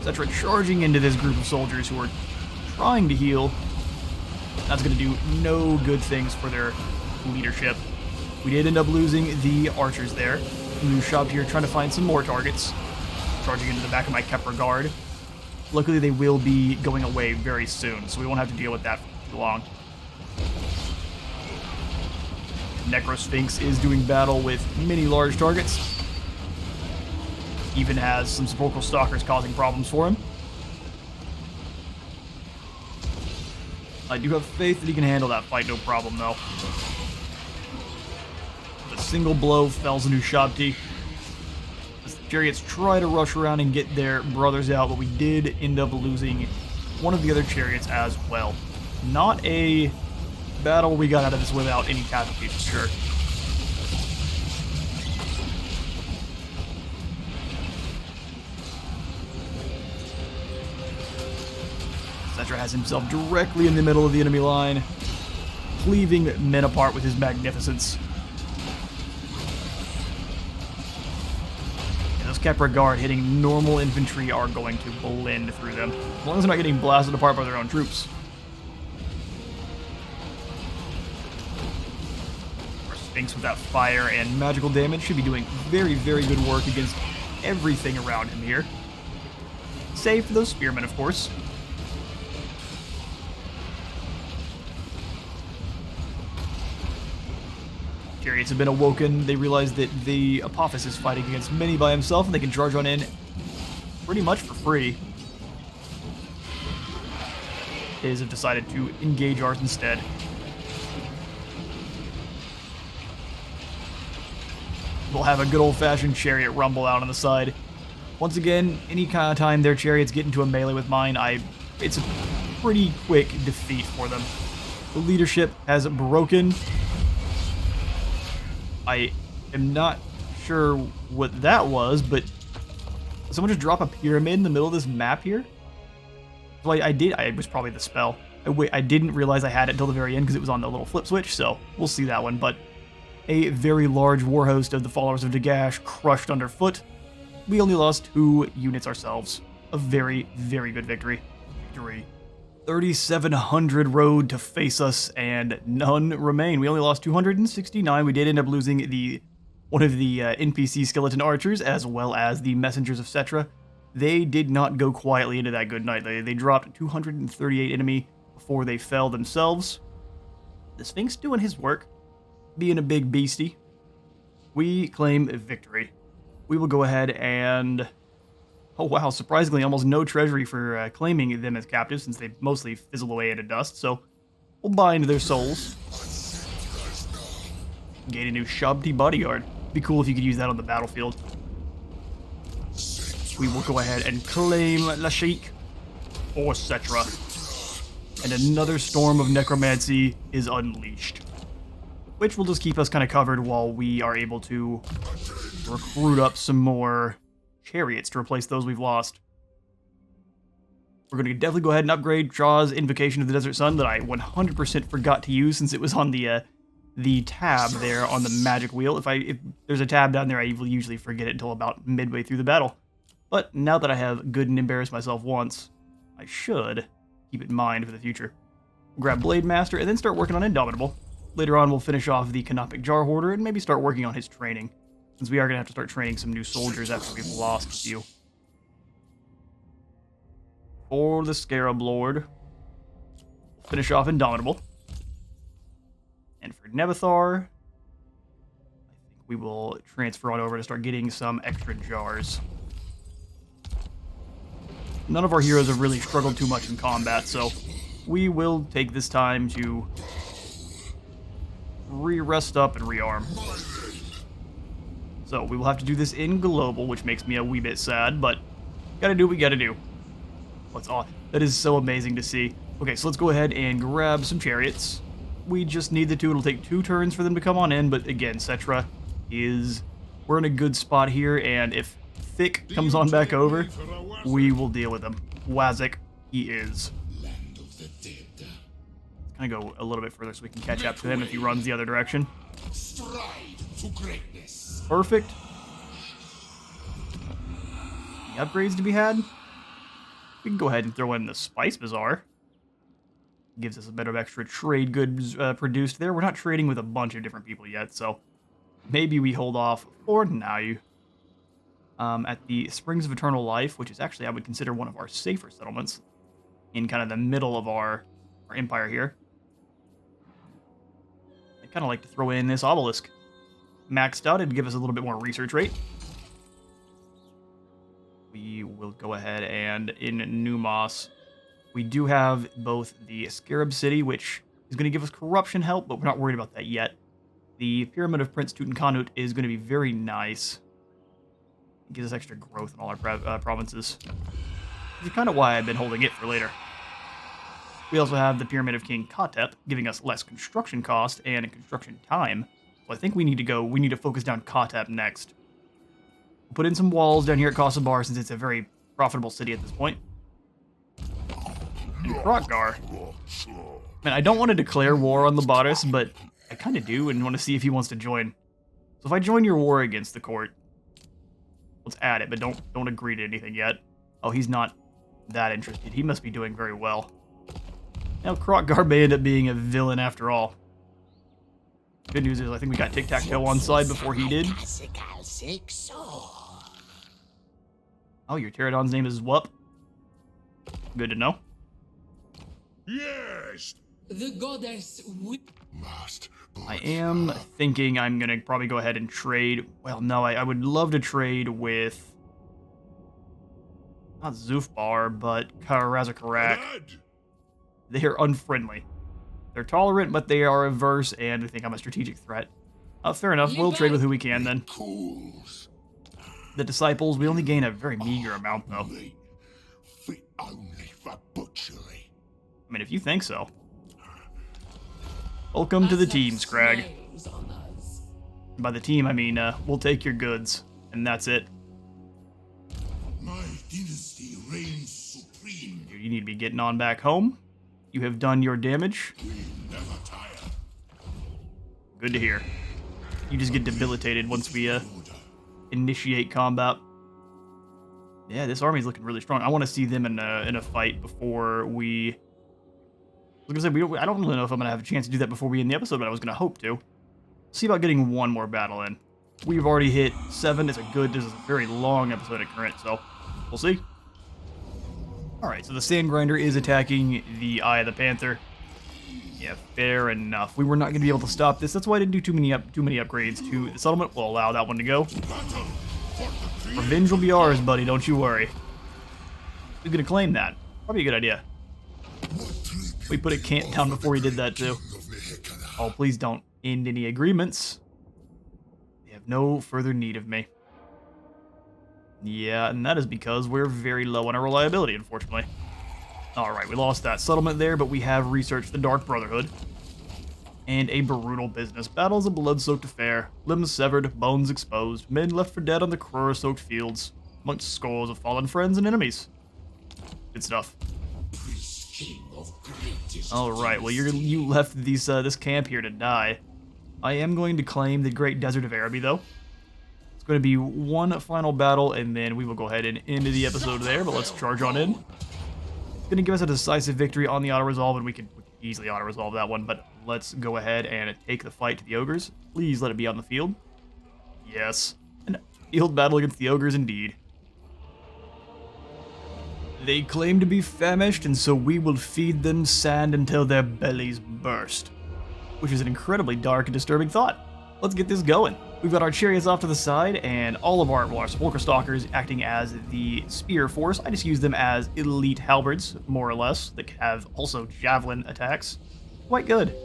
Speaker 1: Settra charging into this group of soldiers who are trying to heal. That's going to do no good things for their leadership. We did end up losing the archers there. We Ushabti here trying to find some more targets. Charging into the back of my Kepler guard. Luckily, they will be going away very soon, so we won't have to deal with that for too long. Necrosphinx is doing battle with many large targets. Even has some sepulchral stalkers causing problems for him. I do have faith that he can handle that fight, no problem, though. A single blow fells an Ushabti. As the chariots try to rush around and get their brothers out, but we did end up losing one of the other chariots as well. Not a battle we got out of this without any casualties, for sure. Settra has himself directly in the middle of the enemy line. cleaving men apart with his magnificence. And those Kepra Guard hitting normal infantry are going to blend through them, as long as they're not getting blasted apart by their own troops. Our Sphinx with that fire and magical damage should be doing very, very good work against everything around him here. Save for those spearmen, of course. Chariots have been awoken. They realize that the Apophis is fighting against many by himself, and they can charge on in pretty much for free. His have decided to engage ours instead. We'll have a good old-fashioned chariot rumble out on the side. Once again, any kind of time their chariots get into a melee with mine, it's a pretty quick defeat for them. The leadership has broken. I am not sure what that was, but someone just drop a pyramid in the middle of this map here? Well, it was probably the spell. I didn't realize I had it until the very end because it was on the little flip switch, so we'll see that one. But a very large war host of the followers of Nagash crushed underfoot. We only lost 2 units ourselves. A very, very good victory. 3,700 road to face us, and none remain. We only lost 269. We did end up losing one of the NPC skeleton archers, as well as the messengers of Settra. They did not go quietly into that good night. They dropped 238 enemy before they fell themselves. The Sphinx doing his work, being a big beastie. We claim victory. We will go ahead and... Oh wow, surprisingly almost no treasury for claiming them as captives, since they mostly fizzle away into dust, so we'll bind their souls. Gain a new Ushabti bodyguard. Be cool if you could use that on the battlefield. We will go ahead and claim Lashik or Settra. And another storm of necromancy is unleashed, which will just keep us kind of covered while we are able to recruit up some more chariots to replace those we've lost. We're going to definitely go ahead and upgrade Shaw's Invocation of the Desert Sun that I 100% forgot to use since it was on the tab there on the magic wheel. If there's a tab down there, I will usually forget it until about midway through the battle. But now that I have good and embarrassed myself once, I should keep it in mind for the future. We'll grab Blade Master and then start working on Indomitable. Later on, we'll finish off the Canopic Jar Hoarder and maybe start working on his training, since we are going to have to start training some new soldiers after we've lost a few. For the Scarab Lord, we'll finish off Indomitable. And for Nebathar, I think we will transfer on over to start getting some extra jars. None of our heroes have really struggled too much in combat, so we will take this time to re-rest up and rearm. So we will have to do this in global, which makes me a wee bit sad, but gotta do what we gotta do. What's awesome. That is so amazing to see. Okay, so let's go ahead and grab some chariots. We just need the 2. It'll take 2 turns for them to come on in, but again, Settra is... We're in a good spot here, and if Thick comes on back over, we will deal with him. Wazik, he is.
Speaker 2: Land of the dead.
Speaker 1: Let's kind of go a little bit further so we can catch up to him if he runs the other direction.
Speaker 2: Stride to greatness.
Speaker 1: Perfect. Any upgrades to be had? We can go ahead and throw in the Spice Bazaar. Gives us a bit of extra trade goods produced there. We're not trading with a bunch of different people yet, so maybe we hold off for now. At the Springs of Eternal Life, which is actually, I would consider one of our safer settlements in kind of the middle of our empire here. I'd kind of like to throw in this obelisk. Maxed out, it'd give us a little bit more research rate. We will go ahead and in Numos, we do have both the Scarab City, which is going to give us corruption help, but we're not worried about that yet. The Pyramid of Prince Tutankhamun is going to be very nice. It gives us extra growth in all our provinces, which is kind of why I've been holding it for later. We also have the Pyramid of King Katep, giving us less construction cost and construction time. So I think we need to focus down Katep next. We'll put in some walls down here at Kosobar since it's a very profitable city at this point. and Krotgar. Man, I don't want to declare war on Labatus, but I kind of do and want to see if he wants to join. So if I join your war against the court, let's add it, but don't agree to anything yet. Oh, he's not that interested. He must be doing very well. Now, Krotgar may end up being a villain after all. Good news is I think we got Tic-Tac-Toe on side before he did. Oh, your Pterodon's name is Wup. Good to know.
Speaker 2: Yes.
Speaker 3: The goddess
Speaker 2: Must.
Speaker 1: I am thinking I'm going to probably go ahead and trade. Well, no, I would love to trade with... not Zufbar, but Karazakarak. They're unfriendly. They're tolerant, but they are averse, and I think I'm a strategic threat. Fair enough. We'll trade with who we can, then.
Speaker 2: Cools.
Speaker 1: The Disciples, we only gain a very meager amount, though.
Speaker 2: Fit only for butchery.
Speaker 1: I mean, if you think so. Welcome to the team, Scrag. By the team, I mean, we'll take your goods, and that's it.
Speaker 2: My dynasty reigns supreme.
Speaker 1: You need to be getting on back home. You have done your damage.
Speaker 2: We never tire.
Speaker 1: Good to hear. You just get debilitated once we initiate combat. Yeah, this army's looking really strong. I want to see them in a fight before we... I was gonna say, I don't really know if I'm gonna have a chance to do that before we end the episode, but I was gonna hope to. See about getting one more battle in. We've already hit 7. This is a very long episode at current, so we'll see. Alright, so the Sand Grinder is attacking the Eye of the Panther. Yeah, fair enough. We were not going to be able to stop this. That's why I didn't do too many upgrades to the settlement. We'll allow that one to go. Revenge will be ours, buddy. Don't you worry. We're going to claim that. Probably a good idea. We put a cant down before he did that, too. Oh, please don't end any agreements. They have no further need of me. Yeah, and that is because we're very low on our reliability, unfortunately. Alright, we lost that settlement there, but we have researched the Dark Brotherhood. And a brutal business. Battles a blood-soaked affair. Limbs severed, bones exposed. Men left for dead on the Krora-soaked fields. Amongst scores of fallen friends and enemies. Good stuff. Alright, well you left this camp here to die. I am going to claim the Great Desert of Araby, though. It's going to be one final battle, and then we will go ahead and end the episode there, but let's charge on in. It's going to give us a decisive victory on the auto-resolve, and we can easily auto-resolve that one, but let's go ahead and take the fight to the Ogres. Please let it be on the field. Yes. An field battle against the Ogres, indeed. They claim to be famished, and so we will feed them sand until their bellies burst. Which is an incredibly dark and disturbing thought. Let's get this going. We've got our chariots off to the side, and all of our Sepulchre Stalkers acting as the spear force. I just use them as elite halberds, more or less, that have also javelin attacks. Quite good.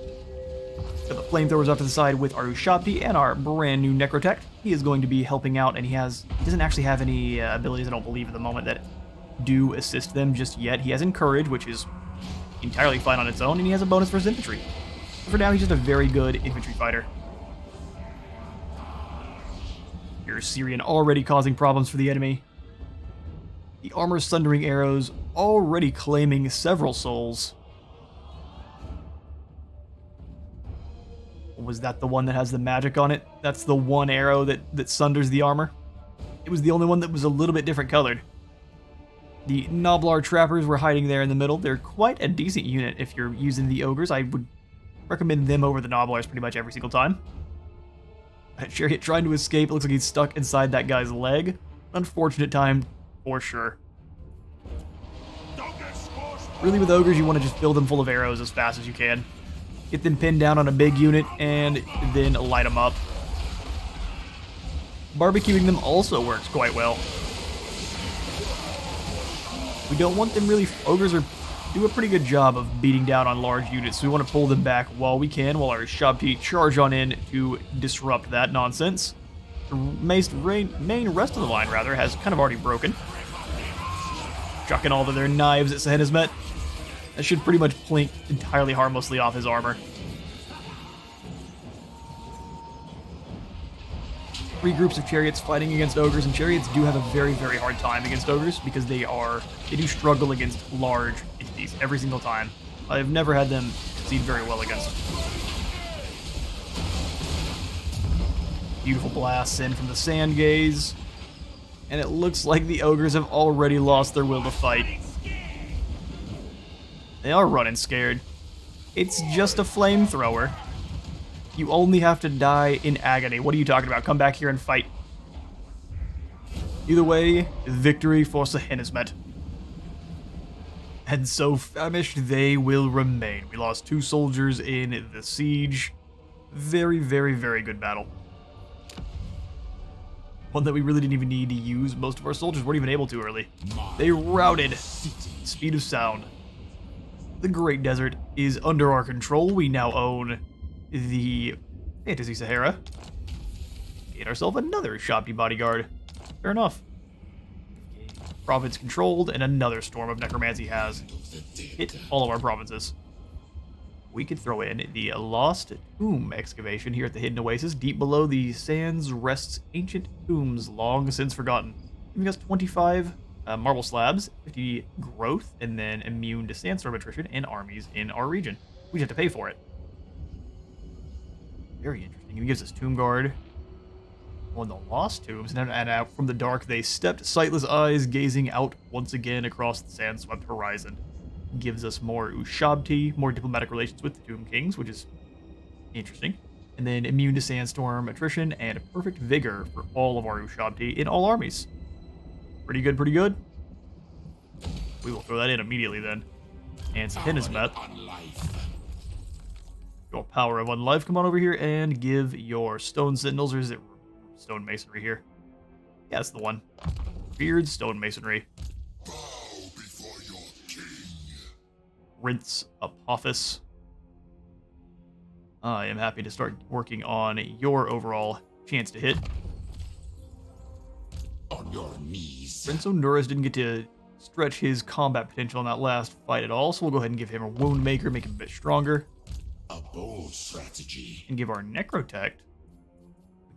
Speaker 1: Got the flamethrowers off to the side with our Ushabti and our brand new Necrotect. He is going to be helping out, and he doesn't actually have any abilities, I don't believe, at the moment that do assist them just yet. He has Encourage, which is entirely fine on its own, and he has a bonus for his infantry. But for now, he's just a very good infantry fighter. Here's Syrian already causing problems for the enemy. The armor sundering arrows already claiming several souls. Was that the one that has the magic on it? That's the one arrow that sunders the armor? It was the only one that was a little bit different colored. The Noblar Trappers were hiding there in the middle. They're quite a decent unit if you're using the Ogres. I would recommend them over the Noblars pretty much every single time. That chariot trying to escape. It looks like he's stuck inside that guy's leg. Unfortunate time, for sure. Really, with Ogres, you want to just fill them full of arrows as fast as you can. Get them pinned down on a big unit, and then light them up. Barbecuing them also works quite well. We don't want them really... Ogres do a pretty good job of beating down on large units, so we want to pull them back while we can, while our Ushabti charge on in to disrupt that nonsense. The main rest of the line, rather, has kind of already broken. Chucking all of their knives at Sehenizmet. That should pretty much plink entirely harmlessly off his armor. 3 groups of chariots fighting against Ogres, and chariots do have a very, very hard time against Ogres because they do struggle against large, these every single time. I've never had them succeed very well against them. Beautiful blasts in from the Sand Gaze. And it looks like the Ogres have already lost their will to fight. They are running scared. It's just a flamethrower. You only have to die in agony. What are you talking about? Come back here and fight. Either way, victory for Sehenismet. And so famished they will remain. We lost 2 soldiers in the siege. Very, very, very good battle. One that we really didn't even need to use. Most of our soldiers weren't even able to early. They routed. Speed of sound. The Great Desert is under our control. We now own the Fantasy Sahara. Get ourselves another Ushabti bodyguard. Fair enough. Province controlled, and another storm of necromancy has hit all of our provinces. We could throw in the Lost Tomb excavation here at the Hidden Oasis. Deep below the sands rests ancient tombs long since forgotten. Giving us 25 marble slabs, 50 growth, and then immune to sandstorm attrition and armies in our region. We just have to pay for it. Very interesting. It gives us Tomb Guard on the Lost Tombs, and out from the dark they stepped, sightless eyes gazing out once again across the sand-swept horizon. Gives us more Ushabti, more diplomatic relations with the Tomb Kings, which is interesting. And then immune to sandstorm attrition and perfect vigor for all of our Ushabti in all armies. Pretty good, pretty good. We will throw that in immediately then. And Sehenismet. Your power of unlife, come on over here and give your stone sentinels, or is it stone masonry here? Yeah, that's the one. Beard stone masonry. Rinse Apophis. I am happy to start working on your overall chance to hit.
Speaker 2: On your knees.
Speaker 1: Prince Onuris didn't get to stretch his combat potential in that last fight at all, so we'll go ahead and give him a Wound Maker, make him a bit stronger.
Speaker 2: A bold strategy.
Speaker 1: And give our Necrotect.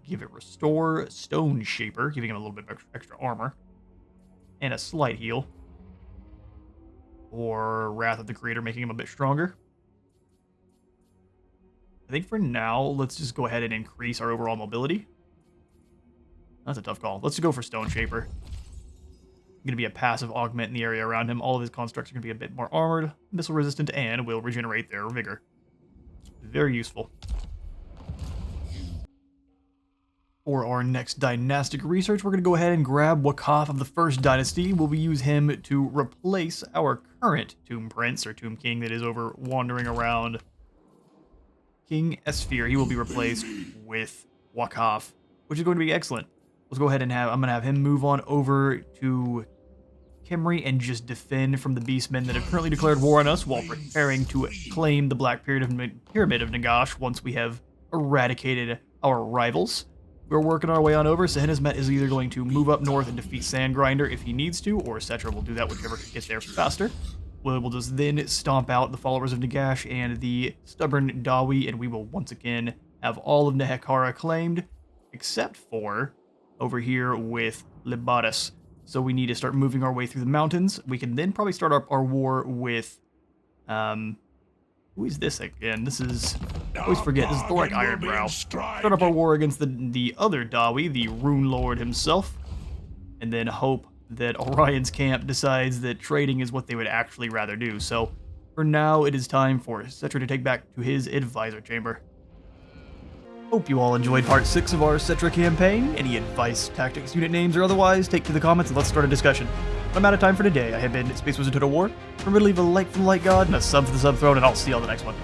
Speaker 1: Give it Restore Stone Shaper, giving him a little bit of extra armor. And a slight heal. Or Wrath of the Creator, making him a bit stronger. I think for now, let's just go ahead and increase our overall mobility. That's a tough call. Let's go for Stone Shaper. Going to be a passive augment in the area around him. All of his constructs are going to be a bit more armored, missile resistant, and will regenerate their vigor. Very useful. For our next dynastic research, we're going to go ahead and grab Nekaph of the First Dynasty. We'll use him to replace our current Tomb Prince, or Tomb King, that is over wandering around. King Esphir, he will be replaced with Nekaph, which is going to be excellent. Let's go ahead and I'm going to have him move on over to Khemri and just defend from the beastmen that have currently declared war on us while preparing to claim the Black Pyramid of Nagash once we have eradicated our rivals. We're working our way on over. Sehenismet is either going to move up north and defeat Sandgrinder if he needs to, or Settra will do that, whichever can get there faster. We'll just then stomp out the followers of Nagash and the stubborn Dawi, and we will once again have all of Nehekhara claimed, except for over here with Libatus. So we need to start moving our way through the mountains. We can then probably start our war with... who is this again? This is... I always forget. This is Thoric Ironbrow. Start up our war against the other Dawi, the Rune Lord himself. And then hope that Orion's camp decides that trading is what they would actually rather do. So, for now, it is time for Settra to take back to his advisor chamber. Hope you all enjoyed part 6 of our Settra campaign. Any advice, tactics, unit names, or otherwise, take to the comments and let's start a discussion. I'm out of time for today. I have been Space Wizard Total War. Remember to leave a like for the Light God and a sub for the Sub Throne, and I'll see you on the next one.